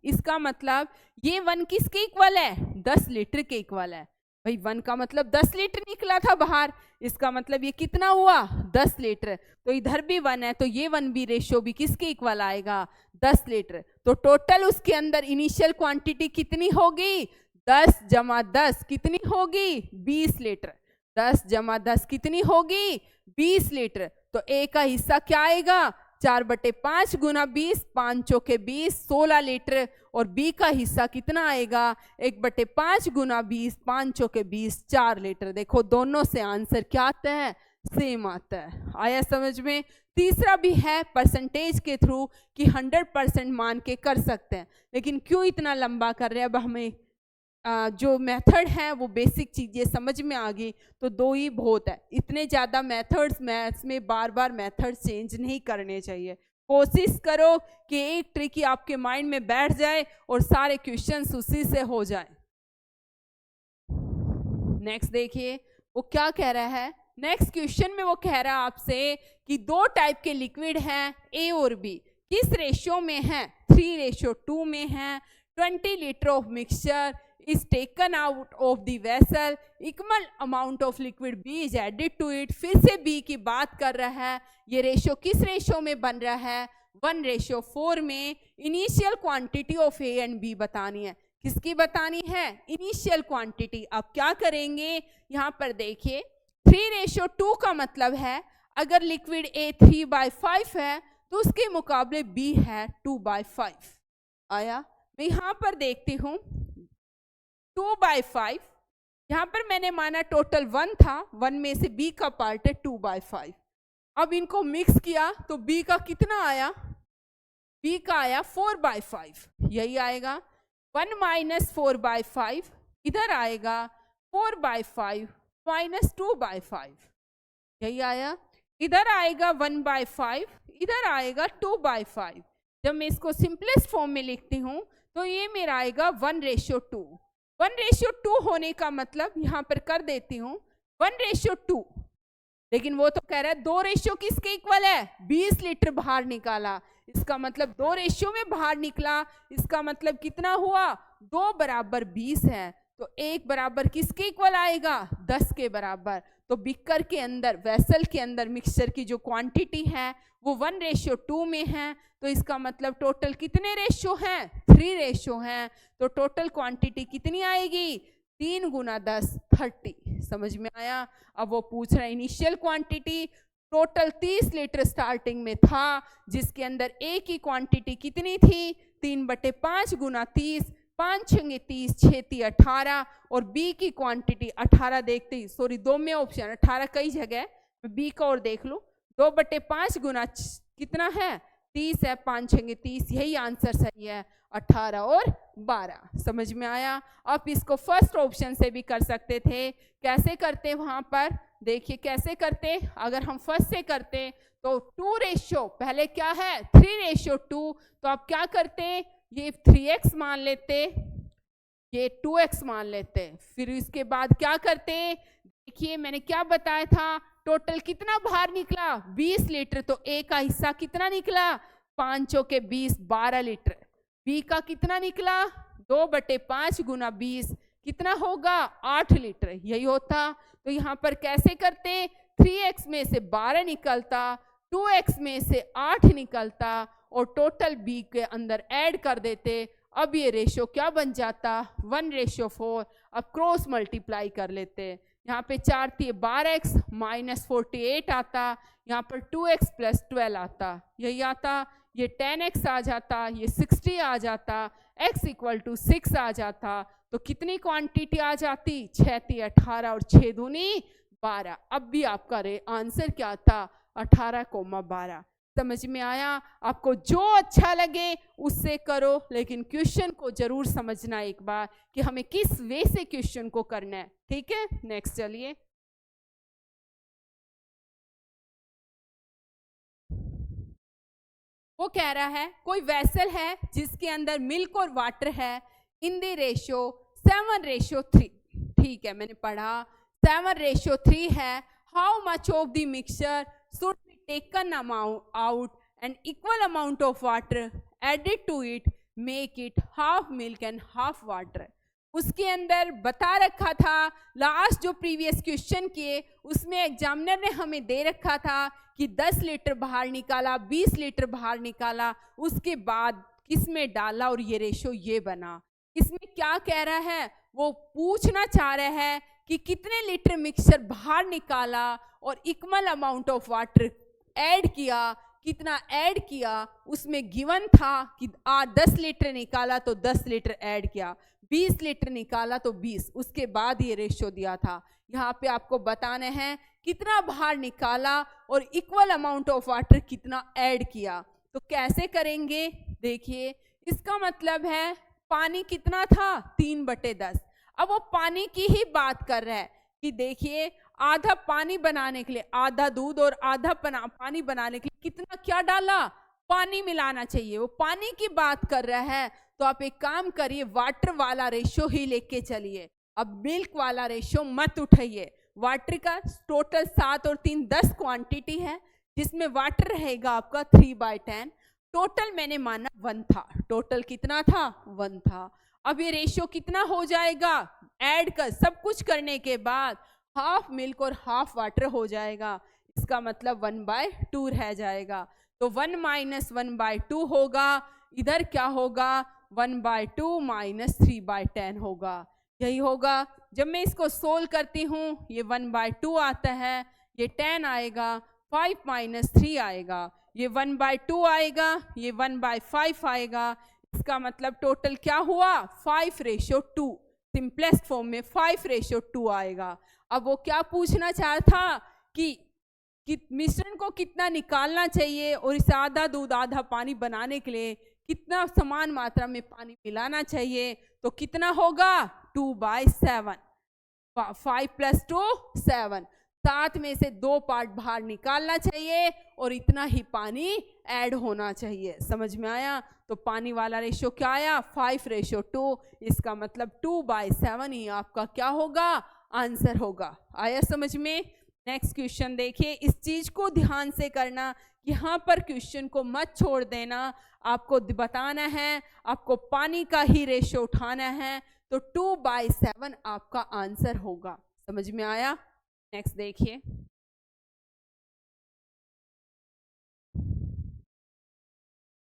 इसका मतलब ये 1 किसके इक्वल है, 10 लीटर के इक्वल है। भाई 1 का मतलब 10 लीटर निकला था बाहर, इसका मतलब ये कितना हुआ 10 लीटर, तो इधर भी 1 है तो ये 1B रेशियो भी किसके इक्वल आएगा 10 लीटर। तो टोटल उसके अंदर इनिशियल क्वांटिटी कितनी होगी 10 + 10 कितनी होगी 20 लीटर, 10 + 10 कितनी होगी 20 लीटर। तो ए का हिस्सा क्या आएगा 4/5 × 20, 5 चौके 20 16 लीटर, और बी का हिस्सा कितना आएगा 1/5 × 20, 5 चौके 20 4 लीटर। देखो दोनों से आंसर क्या आता है सेम आता है। आया समझ में। तीसरा भी है परसेंटेज के थ्रू कि 100% मान के कर सकते हैं, लेकिन क्यों इतना लंबा कर रहे हैं, अब हमें जो मेथड है वो बेसिक चीजें समझ में आ गई, तो 2 ही बहुत है। इतने ज़्यादा मेथड्स मैथ्स में बार बार मेथड चेंज नहीं करने चाहिए। कोशिश करो कि एक ट्रिक ही आपके माइंड में बैठ जाए और सारे क्वेश्चंस उसी से हो जाए। नेक्स्ट देखिए वो क्या कह रहा है। नेक्स्ट क्वेश्चन में वो कह रहा है आपसे कि 2 टाइप के लिक्विड हैं ए और बी, किस रेशियो में है 3:2 में है। 20 litre of mixture is taken out of the vessel, equal amount of liquid B is added to it। फिर से B की बात कर रहा है, ये रेशियो किस रेशियो में बन रहा है 1:4 में। Initial quantity of A and B बतानी है, किसकी बतानी है इनिशियल क्वांटिटी। अब क्या करेंगे, यहाँ पर देखिए 3:2 का मतलब है अगर लिक्विड A 3/5 है तो उसके मुकाबले B है 2/5। आया। मैं यहाँ पर देखती हूँ 2/5, यहाँ पर मैंने माना टोटल 1 था, 1 में से B का पार्ट है 2/5। अब इनको मिक्स किया तो B का कितना आया, B का आया 4/5, यही आएगा। 1 - 4/5 इधर आएगा 4/5 - 2/5, यही आया। इधर आएगा 1/5, इधर आएगा 2/5। जब मैं इसको सिंपलेस्ट फॉर्म में लिखती हूँ तो ये मेरा आएगा 1:2। 1:2 होने का मतलब यहाँ पर कर देती हूँ 1:2, लेकिन वो तो कह रहा है 2 रेशियो किसके इक्वल है 20 लीटर बाहर निकाला, इसका मतलब 2 रेशियो में बाहर निकला, इसका मतलब कितना हुआ 2 = 20 है, तो 1 बराबर किसके इक्वल आएगा 10 के बराबर। तो बिकर के अंदर वेसल के अंदर मिक्सचर की जो क्वांटिटी है वो 1:2 में है, तो इसका मतलब टोटल कितने रेशियो हैं 3 रेशियो हैं, तो टोटल क्वांटिटी कितनी आएगी 3 × 10 30। समझ में आया। अब वो पूछ रहा है initial quantity, total 30 litre starting में था जिसके अंदर ए की क्वांटिटी कितनी थी 3/5 × 30, 5 × 6 = 30, 6 × 18, और बी की क्वांटिटी 18 देखते ही, सॉरी 2 में ऑप्शन 18 कई जगह, बी का और देख लो 2/5 × कितना है 30 है, 5 × 6 = 30, यही आंसर सही है 18 और 12। समझ में आया। आप इसको फर्स्ट ऑप्शन से भी कर सकते थे, कैसे करते वहां पर देखिए कैसे करते, अगर हम फर्स्ट से करते तो 2 रेशियो, पहले क्या है 3:2, तो आप क्या करते, ये 3x मान लेते, ये 2x मान लेते, फिर इसके बाद क्या करते, देखिए मैंने क्या बताया था, टोटल कितना बाहर निकला 20 लीटर, तो A का हिस्सा कितना निकला 5 के 20 12 लीटर, B का कितना निकला 2/5 गुना 20 कितना होगा 8 लीटर, यही होता। तो यहाँ पर कैसे करते, 3x में से 12 निकलता, 2x में से 8 निकलता और टोटल B के अंदर ऐड कर देते। अब ये रेशियो क्या बन जाता 1:4। अब क्रॉस मल्टीप्लाई कर लेते, यहाँ पे 4 थी 12x -48 आता, यहाँ पर 2x + 12 आता, यही आता, ये 10x आ जाता, ये 60 आ जाता, x = 6 आ जाता। तो कितनी क्वांटिटी आ जाती 6 × 18 और 6 दूनी 12। अब भी आपका आंसर क्या था 18,12। समझ में आया? आपको जो अच्छा लगे उससे करो, लेकिन क्वेश्चन को जरूर समझना एक बार कि हमें किस वे से क्वेश्चन को करना है। ठीक है, नेक्स्ट चलिए। वो कह रहा है कोई वेसल है जिसके अंदर मिल्क और वाटर है इन द रेशियो 7:3। ठीक है, मैंने पढ़ा 7:3 है। How much of the mixture should be taken out and equal amount of water added to it make it half milk and half water. उसके अंदर बता रखा था, लास्ट जो प्रीवियस क्वेश्चन किए उसमें एग्जामिनर ने हमें दे रखा था कि 10 लीटर बाहर निकाला, 20 लीटर बाहर निकाला, उसके बाद किसमें डाला और ये रेशो ये बना। इसमें क्या कह रहा है, वो पूछना चाह रहा है कि कितने लीटर मिक्सचर बाहर निकाला और equal amount of water add किया, कितना ऐड किया। उसमें गिवन था कि 10 लीटर निकाला तो 10 लीटर ऐड किया, 20 लीटर निकाला तो 20, उसके बाद ये रेशो दिया था। यहाँ पे आपको बताना है कितना बाहर निकाला और इक्वल अमाउंट ऑफ वाटर कितना ऐड किया। तो कैसे करेंगे, देखिए इसका मतलब है पानी कितना था 3/10। अब वो पानी की ही बात कर रहा है कि देखिए आधा पानी बनाने के लिए, आधा दूध और आधा पानी बनाने के लिए कितना क्या डाला, पानी मिलाना चाहिए, वो पानी की बात कर रहा है। तो आप एक काम करिए, वाटर वाला रेशो ही लेके चलिए, अब मिल्क वाला रेशो मत उठाइए। वाटर का टोटल 7 और 3 10 क्वांटिटी है, जिसमें वाटर रहेगा आपका 3/10। टोटल मैंने माना 1 था, टोटल कितना था 1 था। अब ये रेशियो कितना हो जाएगा, ऐड कर सब कुछ करने के बाद हाफ मिल्क और हाफ वाटर हो जाएगा। इसका मतलब 1/2 रह जाएगा। तो 1 - 1/2 होगा, इधर क्या होगा 1/2 - 3/10 होगा, यही होगा। जब मैं इसको सोल्व करती हूँ ये 1/2 आता है, ये 10 आएगा, 5 - 3 आएगा, ये 1/2 आएगा, ये 1/5 आएगा। इसका मतलब टोटल क्या हुआ 5:2, सिंपलेस्ट फॉर्म में 5:2 आएगा। अब वो क्या पूछना चाहता कि मिश्रण को कितना निकालना चाहिए और इसे आधा दूध आधा पानी बनाने के लिए कितना समान मात्रा में पानी मिलाना चाहिए। तो कितना होगा 2/7, 5 + 2 7, 7 में से 2 पार्ट बाहर निकालना चाहिए और इतना ही पानी ऐड होना चाहिए। समझ में आया? तो पानी वाला रेशो क्या आया 5:2। इसका मतलब 2/7 ही आपका क्या होगा आंसर होगा। आया समझ में? नेक्स्ट क्वेश्चन देखिए, इस चीज को ध्यान से करना, यहाँ पर क्वेश्चन को मत छोड़ देना, आपको बताना है, आपको पानी का ही रेशो उठाना है। तो 2/7 आपका आंसर होगा। समझ में आया? नेक्स्ट देखिए,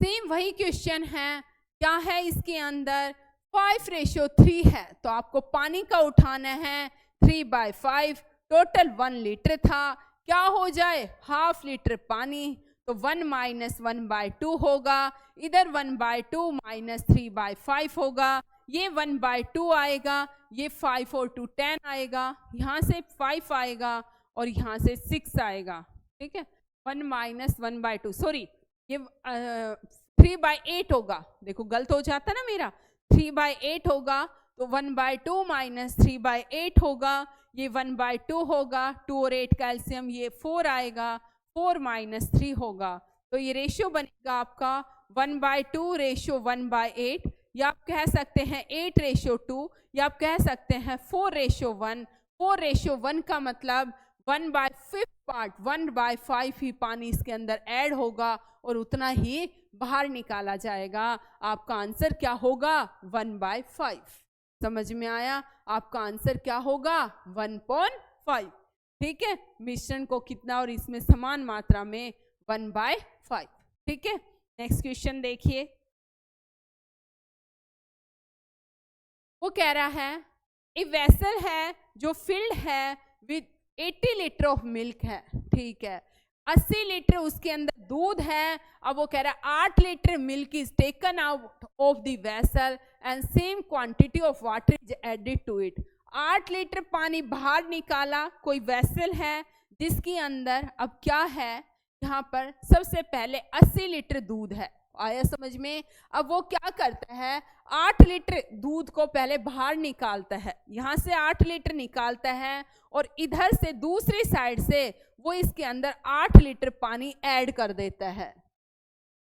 सेम वही क्वेश्चन है, क्या है इसके अंदर 5:3 है, तो आपको पानी का उठाना है 3/5। टोटल 1 लीटर था, क्या हो जाए हाफ लीटर पानी, तो 1 - 1/2 होगा, इधर 1/2 - 3/5 होगा, ये 1/2 आएगा, ये 5 और 2 10 आएगा, यहाँ से 5 आएगा और यहाँ से 6 आएगा। ठीक है, 1 - 1/2 सॉरी, ये 3/8 होगा। देखो गलत हो जाता ना मेरा, 3/8 होगा तो 1/2 माइनस 3/8 होगा, ये 1/2 होगा, 2 और 8 कैल्शियम, ये 4 आएगा, 4 माइनस 3 होगा, तो ये रेशियो बनेगा आपका 1/2 रेशियो 1/8, या आप कह सकते हैं 8:2, या आप कह सकते हैं 4:1। 4:1 का मतलब 1/5 पार्ट, 1/5 ही पानी इसके अंदर ऐड होगा और उतना ही बाहर निकाला जाएगा। आपका आंसर क्या होगा? 1/5। समझ में आया? आपका आंसर क्या होगा? 1.5। ठीक है, मिश्रण को कितना और इसमें समान मात्रा में 1/5। ठीक है, नेक्स्ट क्वेश्चन देखिए, वो कह रहा है एक वेसल है जो फिल्ड है विद 80 लीटर ऑफ मिल्क है। ठीक है, 80 लीटर उसके अंदर दूध है। अब वो कह रहा है 8 litre milk is taken out of the vessel and same quantity of water is added to it. 8 litre पानी बाहर निकाला, कोई वेसल है जिसके अंदर अब क्या है, यहाँ पर सबसे पहले 80 लीटर दूध है। आया समझ में? अब वो क्या करता है, 8 लीटर दूध को पहले बाहर निकालता है, यहाँ से 8 लीटर निकालता है और इधर से दूसरी साइड से वो इसके अंदर 8 लीटर पानी ऐड कर देता है।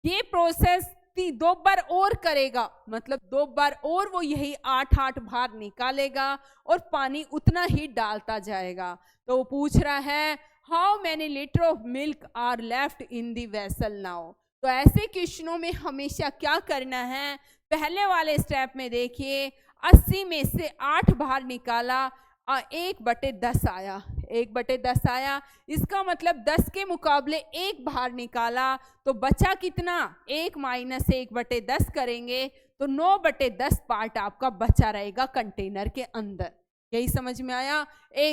ये प्रोसेस 2 बार और करेगा, मतलब 2 बार और वो यही 8 बाहर निकालेगा और पानी उतना ही डालता जाएगा। तो वो पूछ रहा है how many litre of milk are left in the vessel now. तो ऐसे क्वेश्चनों में हमेशा क्या करना है, पहले वाले स्टेप में देखिए 80 में से 8 बाहर निकाला, 1/10 आया, 1/10 आया, इसका मतलब 10 के मुकाबले 1 बाहर निकाला तो बचा कितना, 1 माइनस 1/10 करेंगे तो 9/10 पार्ट आपका बचा रहेगा कंटेनर के अंदर। यही समझ में आया?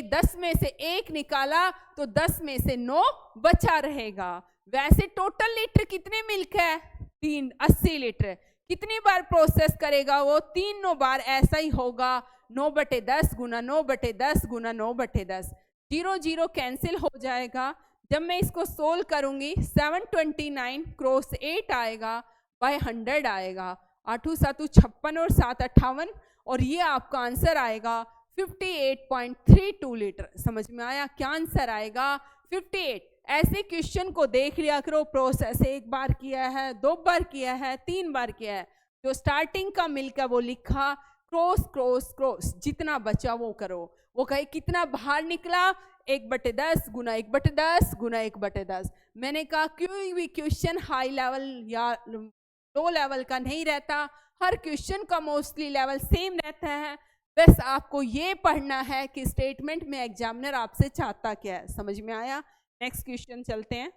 10 में से 1 निकाला तो 10 में से 9 बचा रहेगा। वैसे टोटल लीटर कितने मिल्क है? 3, 80 लीटर। कितनी बार प्रोसेस करेगा वो? 3 बार। ऐसा ही होगा, 9/10 गुना 9/10 गुना 9/10। 0 0 कैंसिल हो जाएगा। जब मैं इसको सोल्व करूंगी 729 क्रॉस 8 आएगा, बाय 100 आएगा, 8 7 56 और 7 58, और ये आपका आंसर आएगा 58.32 लीटर। समझ में आया? क्या आंसर आएगा? 58। ऐसे क्वेश्चन को देख लिया करो, प्रोसेस 1 बार किया है, 2 बार किया है, 3 बार किया है, जो स्टार्टिंग का मिल्क है वो लिखा, क्रॉस क्रॉस क्रॉस, जितना बचा वो करो। वो कहे कितना बाहर निकला, 1/10 गुना 1/10 गुना 1/10। मैंने कहा कोई भी क्वेश्चन हाई लेवल या लो लेवल का नहीं रहता, हर क्वेश्चन का मोस्टली लेवल सेम रहता है। बस आपको ये पढ़ना है कि स्टेटमेंट में एग्जामिनर आपसे चाहता क्या है। समझ में आया? नेक्स्ट क्वेश्चन चलते हैं।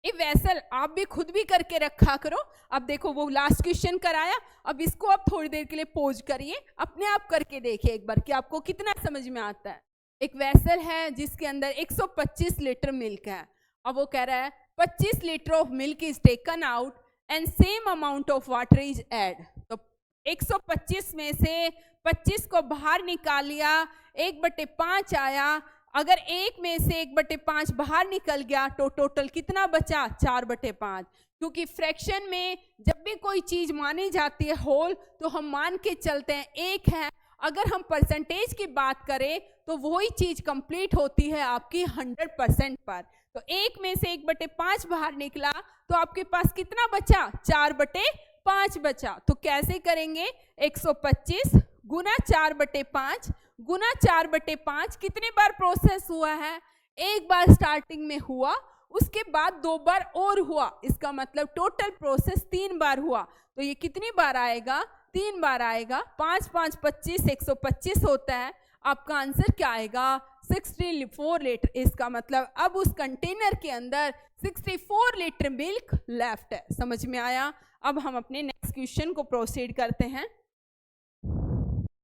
ये वेसल आप भी खुद भी करके रखा करो। अब देखो वो लास्ट क्वेश्चन कराया, अब इसको आप थोड़ी देर के लिए पोज करिए, अपने आप करके देखिए एक बार कि आपको कितना समझ में आता है। एक वेसल है जिसके अंदर 125 लीटर मिल्क है। अब वो कह रहा है 25 litre of milk is taken out and same amount of water is add. तो 125 में से 25 को बाहर निकाल लिया, 1/5 आया। अगर 1 में से 1/5 बाहर निकल गया तो टोटल कितना बचा? 4/5। क्योंकि फ्रैक्शन में जब भी कोई चीज मानी जाती है होल, तो हम मान के चलते हैं 1 है। अगर हम परसेंटेज की बात करें तो वही चीज कंप्लीट होती है आपकी 100% पर। तो 1 में से 1/5 बाहर निकला तो आपके पास कितना बचा? 4/5 बचा। तो कैसे करेंगे? 125 गुना 4/5 गुना 4/5। कितने बार प्रोसेस हुआ है? 1 बार स्टार्टिंग में हुआ, उसके बाद 2 बार और हुआ, इसका मतलब टोटल प्रोसेस 3 बार हुआ। तो ये कितनी बार आएगा? 3 बार आएगा। 5 5 25 125 होता है। आपका आंसर क्या आएगा? 64 लीटर। इसका मतलब अब उस कंटेनर के अंदर 64 लीटर मिल्क लेफ्ट है। समझ में आया? अब हम अपने नेक्स्ट क्वेश्चन को प्रोसीड करते हैं।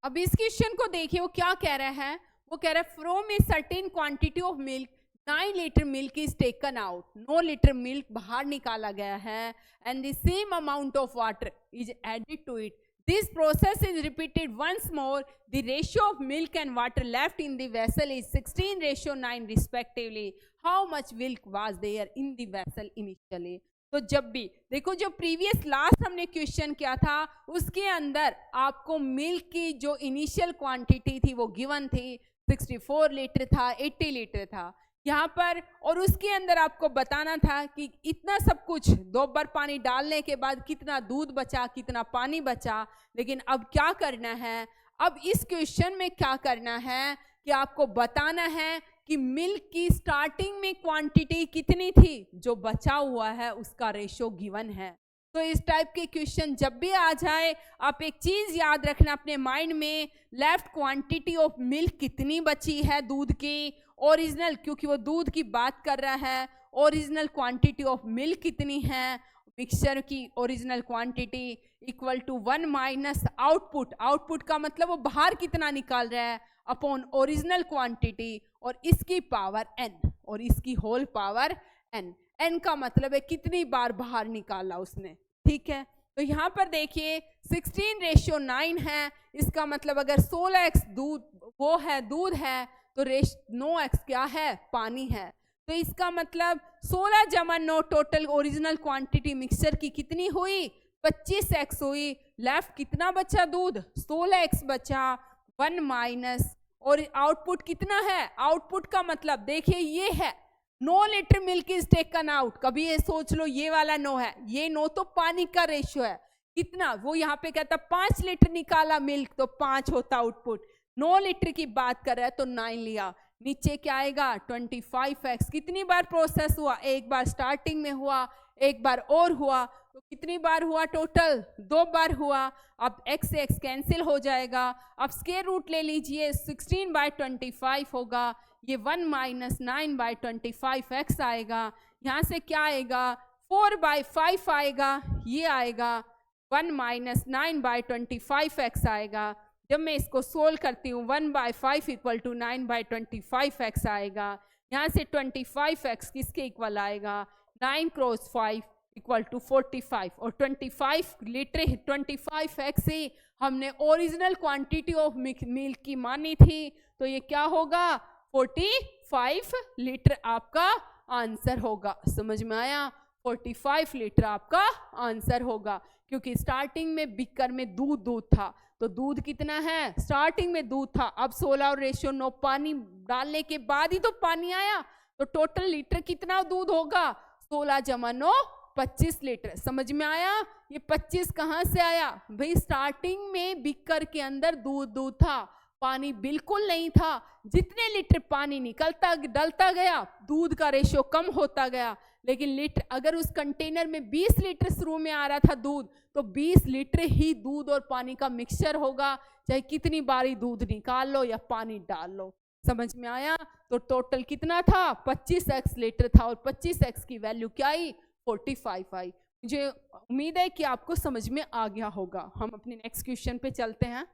अब इस क्वेश्चन को देखिए वो क्या कह रहा है। वो कह रहा है from a certain quantity of milk 9 litre milk is taken out. 9 litre milk बाहर निकाला गया है and the same amount of water is added to it. This process is repeated once more. The ratio of milk and water left in the vessel is 16:9 respectively. How much milk was there in the vessel initially? तो जब भी देखो, जो previous last हमने question किया था उसके अंदर आपको मिल्क की जो इनिशियल क्वांटिटी थी वो गिवन थी, 64 लीटर था, 80 लीटर था यहाँ पर, और उसके अंदर आपको बताना था कि इतना सब कुछ 2 बार पानी डालने के बाद कितना दूध बचा, कितना पानी बचा। लेकिन अब क्या करना है, अब इस क्वेश्चन में क्या करना है कि आपको बताना है कि मिल्क की स्टार्टिंग में क्वांटिटी कितनी थी, जो बचा हुआ है उसका रेशो गिवन है। तो इस टाइप के क्वेश्चन जब भी आ जाए, आप एक चीज याद रखना अपने माइंड में, लेफ्ट क्वांटिटी ऑफ मिल्क कितनी बची है दूध की, ओरिजिनल, क्योंकि वो दूध की बात कर रहा है, ओरिजिनल क्वांटिटी ऑफ मिल्क कितनी है, मिक्सचर की original quantity equal to 1 minus output, output का मतलब वो बाहर कितना निकाल रहा है, अपॉन ओरिजिनल क्वांटिटी और इसकी पावर n और इसकी होल पावर n, n का मतलब है कितनी बार बाहर निकाला उसने। ठीक है, तो यहाँ पर देखिए 16:9 है, इसका मतलब अगर 16x दूध वो है, दूध है, तो 9x क्या है, पानी है। तो इसका मतलब 16 जमा 9 टोटल ओरिजिनल क्वांटिटी मिक्सचर की कितनी हुई, 25x हुई। लेफ्ट कितना बचा दूध, 16x बचा, 1 माइनस, और आउटपुट कितना है, आउटपुट का मतलब देखिए ये है 9 litre milk is taken out. कभी ये सोच लो ये वाला 9 है, ये 9 तो पानी का रेशियो है, कितना वो यहाँ पे कहता 5 लीटर निकाला मिल्क तो 5 होता आउटपुट, 9 लीटर की बात कर रहा है तो 9 लिया। नीचे क्या आएगा 25x, कितनी बार प्रोसेस हुआ, एक बार स्टार्टिंग में हुआ, एक बार और हुआ, तो कितनी बार हुआ टोटल, 2 बार हुआ। अब x से x कैंसिल हो जाएगा, अब स्क्वायर रूट ले लीजिए, 16/25 होगा, ये 1 माइनस 9/25x आएगा। यहाँ से क्या आएगा 4/5 आएगा, ये आएगा 1 माइनस 9/25x आएगा। जब मैं इसको सोल्व करती हूँ 1/5 इक्वल टू 9/25x आएगा। यहाँ से 25x किसके इक्वल आएगा, 9 क्रॉस 5 इक्वल टू 45, और 25 लीटर 25x से हमने ओरिजिनल क्वांटिटी ऑफ मिल्क की मानी थी, तो ये क्या होगा 45 लीटर आपका आंसर होगा। समझ में आया, 45 लीटर आपका आंसर होगा, क्योंकि स्टार्टिंग में बिकर में दूध था, तो दूध कितना है, स्टार्टिंग में दूध था, अब 16 और रेशियो 9 पानी डालने के बाद ही तो पानी आया, तो टोटल लीटर कितना दूध होगा 16 जमा 9 25 लीटर। समझ में आया, ये 25 कहाँ से आया भाई, स्टार्टिंग में बिकर के अंदर दूध था, पानी बिल्कुल नहीं था, जितने लीटर पानी निकलता डलता गया दूध का रेशियो कम होता गया। लेकिन लीटर अगर उस कंटेनर में 20 लीटर शुरू में आ रहा था दूध, तो 20 लीटर ही दूध और पानी का मिक्सचर होगा, चाहे कितनी बारी दूध निकाल लो या पानी डाल लो। समझ में आया, तो टोटल कितना था 25x लीटर था, और 25x की वैल्यू क्या आई 45 आई। मुझे उम्मीद है कि आपको समझ में आ गया होगा। हम अपने नेक्स्ट क्वेश्चन पे चलते हैं।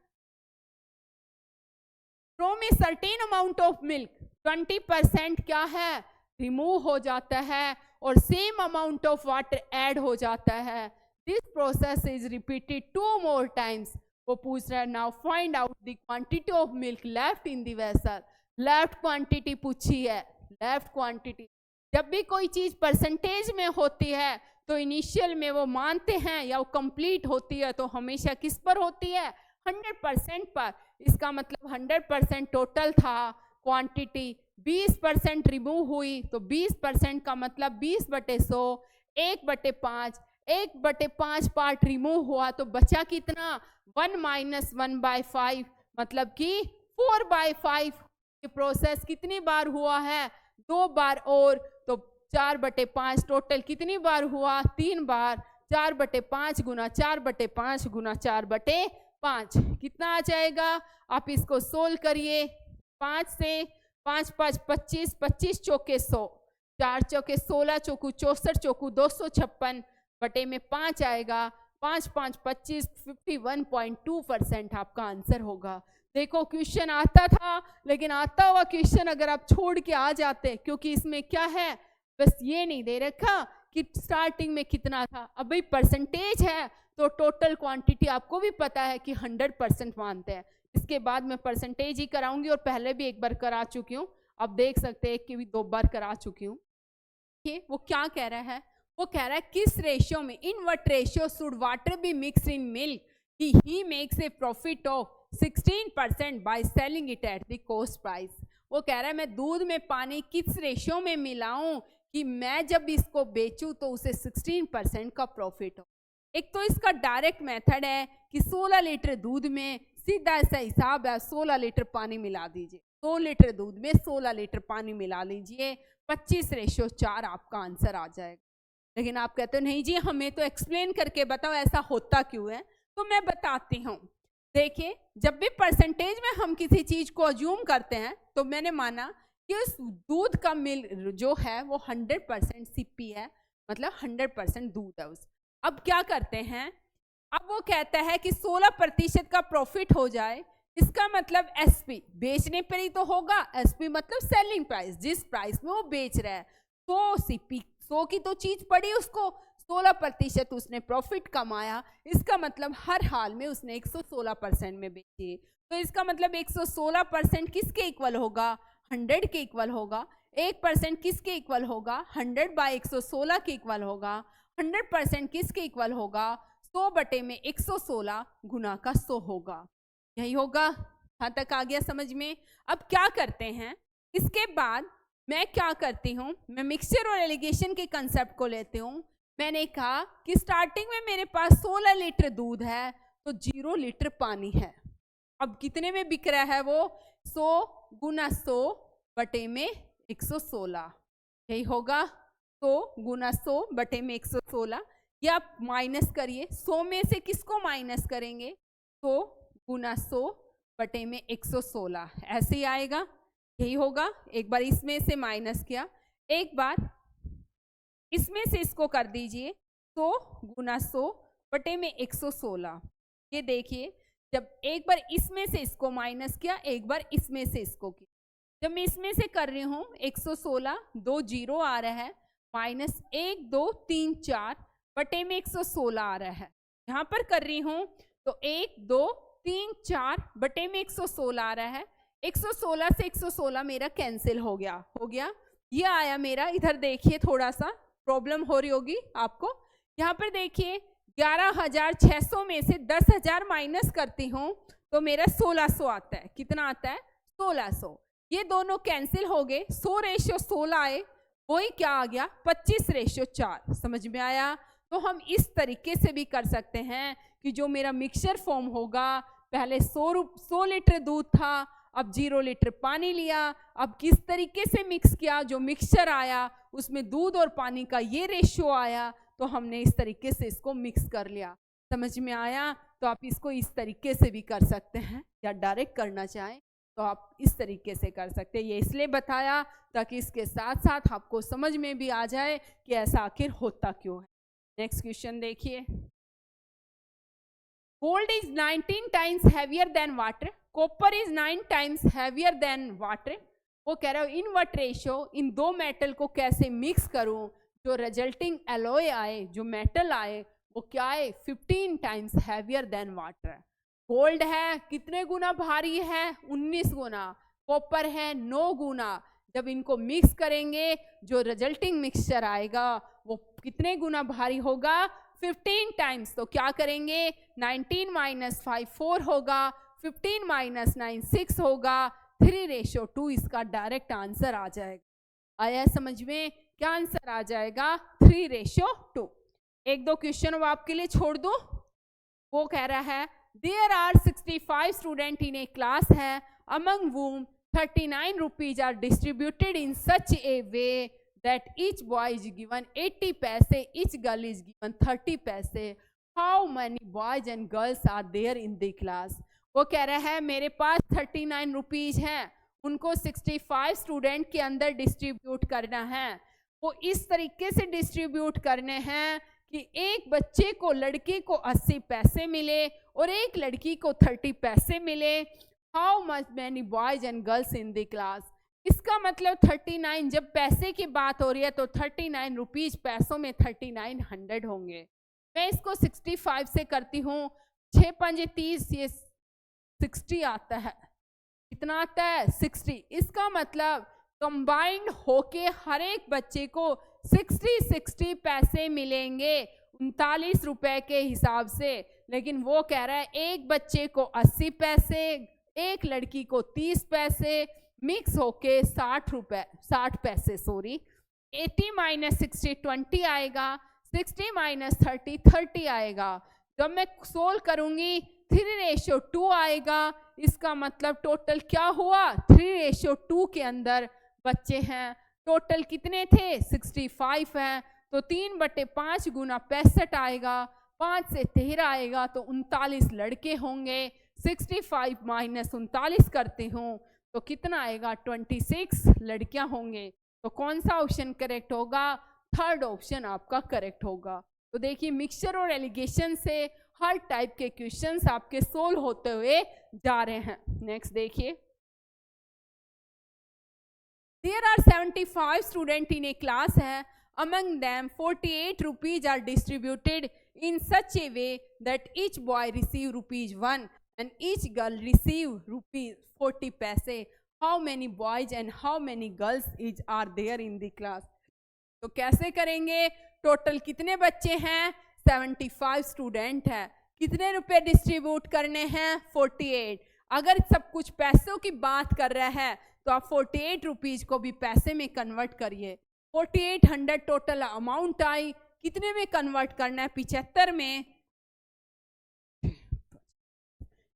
From a certain amount of milk 20% क्या है रिमूव हो जाता है, और same amount of water add हो जाता है। This process is repeated 2 more times। वो पूछ रहा है now find out the quantity of milk left in the vessel. Left quantity पूछी है, लेफ्ट क्वांटिटी। जब भी कोई चीज परसेंटेज में होती है तो इनिशियल में वो मानते हैं, या वो कंप्लीट होती है तो हमेशा किस पर होती है 100% पर। इसका मतलब 100% टोटल था, क्वांटिटी 20% रिमूव हुई, तो 20% का मतलब 20/100, 1/5, 1/5 पार्ट रिमूव हुआ, तो बचा कितना 1 माइनस 1/5, मतलब कि 4/5। ये प्रोसेस कितनी बार हुआ है 2 बार, और तो 4/5 टोटल कितनी बार हुआ 3 बार, 4/5 गुना 4/5 गुना 4/5 कितना आ जाएगा। आप इसको सोल्व करिए, 5 से 5 5 25, 25 चौके 100, 4 चौके 16, चौकू 64, चौकू 256 बटे में 5 आएगा, 5 5 25, 51.2% आपका आंसर होगा। देखो क्वेश्चन आता था, लेकिन आता हुआ क्वेश्चन अगर आप छोड़ के आ जाते, क्योंकि इसमें क्या है बस ये नहीं दे रखा कि स्टार्टिंग में कितना था। अब भाई परसेंटेज है तो टोटल क्वांटिटी आपको भी पता है कि 100% मानते हैं। इसके बाद मैं परसेंटेज ही कराऊंगी, और पहले भी एक बार करा चुकी हूँ, अब देख सकते हैं कि भी 2 बार करा चुकी हूँ। वो क्या कह रहा है, वो कह रहा है किस रेशियो में, in what ratio should water be mix in milk he makes a profit of 16% by selling it at the cost price. वो कह रहा है मैं दूध में पानी किस रेशियो में मिलाऊं कि मैं जब इसको बेचूं तो उसे 16% का प्रॉफिट हो। एक तो इसका डायरेक्ट मेथड है कि 16 लीटर दूध में सीधा ऐसा हिसाब है, 16 लीटर पानी मिला दीजिए, 100 लीटर दूध में 16 लीटर पानी मिला लीजिए, 25:4 आपका आंसर आ जाएगा। लेकिन आप कहते हो नहीं जी हमें तो एक्सप्लेन करके बताओ ऐसा होता क्यों है, तो मैं बताती हूँ। देखिए जब भी परसेंटेज में हम किसी चीज को अज्यूम करते हैं तो मैंने माना कि उस दूध का मिल जो है वो 100% सीपी है, मतलब 100% दूध है उस। अब क्या करते हैं, अब वो कहता है कि 16% का प्रॉफिट हो जाए, इसका मतलब एसपी बेचने पर ही तो होगा, एसपी मतलब सेलिंग प्राइस, जिस प्राइस में वो बेच रहा है। 100 सीपी, 100 की तो चीज पड़ी उसको, 16% उसने प्रॉफिट कमाया, इसका मतलब हर हाल में उसने 116% में बेची। तो इसका मतलब 116% किसके इक्वल होगा, 100 के इक्वल होगा। 1% किसके इक्वल होगा, 100/116 के इक्वल होगा। 100% किसके इक्वल होगा, 100/116 गुना का 100 होगा। यही होगा, यहाँ तक आ गया समझ में। अब क्या करते हैं, इसके बाद मैं क्या करती हूँ, मैं मिक्सचर और एलिगेशन के कंसेप्ट को लेती हूँ। मैंने कहा कि स्टार्टिंग में मेरे पास 16 लीटर दूध है तो 0 लीटर पानी है। अब कितने में बिक रहा है वो, 100 गुना 100/116, यही होगा 100 गुना 100/116। ये आप माइनस करिए, 100 में से किसको माइनस करेंगे, 100 गुना 100/116, ऐसे ही आएगा, यही होगा। एक बार इसमें से माइनस किया, एक बार इसमें से इसको कर दीजिए, 100 गुना 100/116। ये देखिए जब एक बार इसमें से इसको माइनस किया, एक बार इसमें से इसको किया, जब मैं इसमें से कर रही हूँ 116, 2 0 आ रहा है, -1 2 3 4/116 आ रहा है। यहाँ पर कर रही हूँ तो 1 2 3 4/116 आ रहा है। 116 से 116 मेरा कैंसिल हो गया, ये आया मेरा। इधर देखिए थोड़ा सा प्रॉब्लम हो रही होगी आपको, यहाँ पर देखिए 11,600 में से 10,000 माइनस करती हूँ तो मेरा 1600 आता है। कितना आता है, 1600। ये दोनों कैंसिल हो गए, 100:16 आए, वही क्या आ गया, 25:4। समझ में आया। तो हम इस तरीके से भी कर सकते हैं कि जो मेरा मिक्सचर फॉर्म होगा, पहले 100 लीटर दूध था, अब 0 लीटर पानी लिया, अब किस तरीके से मिक्स किया, जो मिक्सचर आया उसमें दूध और पानी का ये रेशियो आया, तो हमने इस तरीके से इसको मिक्स कर लिया। समझ में आया। तो आप इसको इस तरीके से भी कर सकते हैं, या डायरेक्ट करना चाहें तो आप इस तरीके से कर सकते हैं। ये इसलिए बताया ताकि इसके साथ साथ आपको समझ में भी आ जाए कि ऐसा आखिर होता क्यों है। नेक्स्ट क्वेश्चन देखिए, gold is 19 times heavier than water, copper is 9 times heavier than water. वो कह रहा है इन व्हाट रेशियो, इन दो मेटल को कैसे मिक्स करूं जो रिजल्टिंग एलॉय आए, जो मेटल आए वो क्या है, 15 times heavier than water. Gold है कितने गुना भारी है, 19 गुना। कॉपर है 9 गुना। जब इनको मिक्स करेंगे जो रिजल्टिंग मिक्सचर आएगा वो कितने गुना भारी होगा, 15 टाइम्स। तो क्या करेंगे, 19 - 5 4 होगा, 15 - 9 6 होगा, 3:2 इसका डायरेक्ट आंसर आ जाएगा। आया समझ में, क्या आंसर आ जाएगा, 3:2। एक दो क्वेश्चन वो आपके लिए छोड़ दूं। वो कह रहा है there are 65 student in a class है, among whom 39 rupees are distributed in such a way that each boy is given 80 paise, each girl is given 30 paise. How many boys and girls are there in the class? वो कह रहा है मेरे पास 39 rupees हैं, उनको 65 student के अंदर distribute करना है। वो इस तरीके से डिस्ट्रीब्यूट करने हैं कि एक बच्चे को, लड़के को 80 पैसे मिले और एक लड़की को 30 पैसे मिले। How much many boys and girls in the class. इसका मतलब 39, जब पैसे की बात हो रही है तो 39 रुपीज पैसों में 3900 होंगे। मैं इसको 65 से करती हूँ, 6 5 30, ये 60 आता है। कितना आता है, 60। इसका मतलब कंबाइंड होके हर एक बच्चे को 60 पैसे मिलेंगे 39 रुपए के हिसाब से, लेकिन वो कह रहा है एक बच्चे को 80 पैसे, एक लड़की को 30 पैसे, मिक्स होके 60 पैसे 80 माइनस 60 20 आएगा, 60 माइनस 30 30 आएगा। जब मैं सोल्व करूंगी 3:2 आएगा। इसका मतलब टोटल क्या हुआ, 3:2 के अंदर बच्चे हैं। टोटल कितने थे, 65 हैं, तो 3/5 गुना 65 आएगा, 5 से 13 आएगा, तो 39 लड़के होंगे। 65 माइनस 39 करते हूँ तो कितना आएगा, 26 लड़कियां होंगे। तो कौन सा ऑप्शन करेक्ट होगा, थर्ड ऑप्शन आपका करेक्ट होगा। तो देखिए मिक्सचर और एलिगेशन से हर टाइप के क्वेश्चंस आपके सोल्व होते हुए जा रहे हैं। नेक्स्ट देखिए, there are 75 students in a class है, among them 48 rupees are distributed in such a way that each boy receive ₹1 and each girl receive ₹40 पैसे। How many boys and how many girls are there in the class? तो कैसे करेंगे, total कितने बच्चे हैं, 75 student है, कितने रुपए डिस्ट्रीब्यूट करने हैं, 48। अगर सब कुछ पैसों की बात कर रहा है तो आप 48 रुपीज को भी पैसे में कन्वर्ट करिए। 4800 टोटल अमाउंट आई, कितने में कन्वर्ट करना है, 75 में,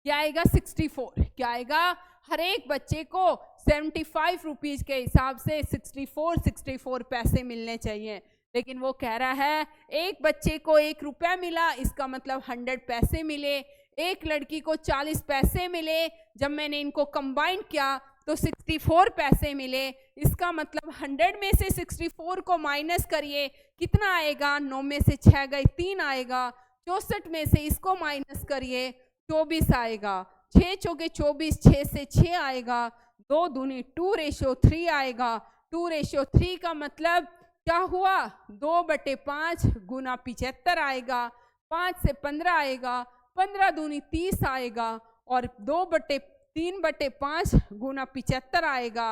क्या आएगा 64, क्या आएगा, हर एक बच्चे को 75 रुपीज के हिसाब से 64 पैसे मिलने चाहिए। लेकिन वो कह रहा है एक बच्चे को 1 रुपया मिला, इसका मतलब 100 पैसे मिले, एक लड़की को 40 पैसे मिले, जब मैंने इनको कंबाइन किया तो 64 पैसे मिले। इसका मतलब 100 में से 64 को माइनस करिए, कितना आएगा, 9 में से 6 गए 3 आएगा, 64 में से इसको माइनस करिए 24 आएगा, 6 चौके 24, 6 से 6 आएगा, 2 दूनी 2:3 आएगा। 2:3 का मतलब क्या हुआ, 2/5 गुना 75 आएगा, 5 से 15 आएगा, 15 दूनी 30 आएगा, और 3/5 गुना 75 आएगा,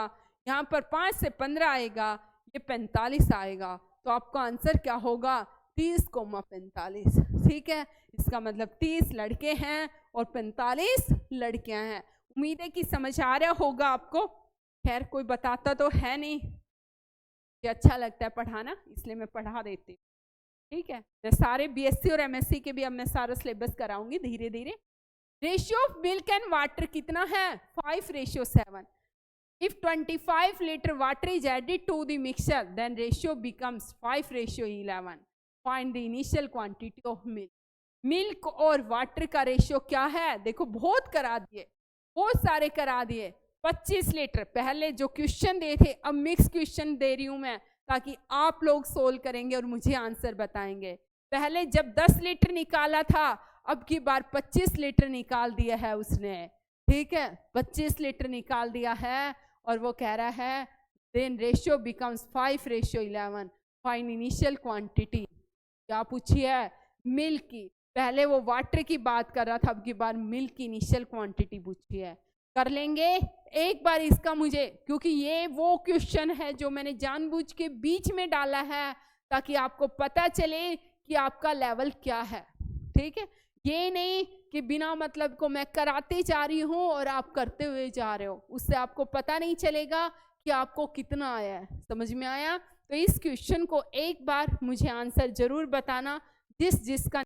यहाँ पर 5 से 15 आएगा, ये 45 आएगा। तो आपका आंसर क्या होगा, 30,45। ठीक है, इसका मतलब 30 लड़के हैं और 45 लड़कियां हैं। उम्मीद है कि समझ आ रहा होगा आपको। खैर कोई बताता तो है नहीं, मुझे अच्छा लगता है पढ़ाना, इसलिए मैं पढ़ा देती हूँ। ठीक है, मैं सारे बीएससी और एमएससी के भी अब मैं सारा सिलेबस कराऊंगी धीरे धीरे। Ratio of milk and water कितना है, 5:7। If 25 litre water is added to the mixture then ratio becomes 5:11। Find the initial quantity of milk. Milk और वाटर का रेशियो क्या है, देखो बहुत करा दिए, बहुत सारे करा दिए। 25 लीटर पहले जो क्वेश्चन दे थे, अब मिक्स क्वेश्चन दे रही हूं मैं ताकि आप लोग सोल्व करेंगे और मुझे आंसर बताएंगे। पहले जब 10 लीटर निकाला था, अब की बार 25 लीटर निकाल दिया है उसने। ठीक है, 25 लीटर निकाल दिया है और वो कह रहा है then ratio becomes 5:11। Find initial quantity, क्या पूछी है, मिल्क की। पहले वो वाटर की बात कर रहा था, अब की बार मिल्क की इनिशियल क्वांटिटी पूछी है। कर लेंगे एक बार इसका मुझे, क्योंकि ये वो क्वेश्चन है जो मैंने जानबूझ के बीच में डाला है ताकि आपको पता चले कि आपका लेवल क्या है। ठीक है, ये नहीं कि बिना मतलब को मैं कराते जा रही हूँ और आप करते हुए जा रहे हो, उससे आपको पता नहीं चलेगा कि आपको कितना आया है। समझ में आया? तो इस क्वेश्चन को एक बार मुझे आंसर जरूर बताना, जिसका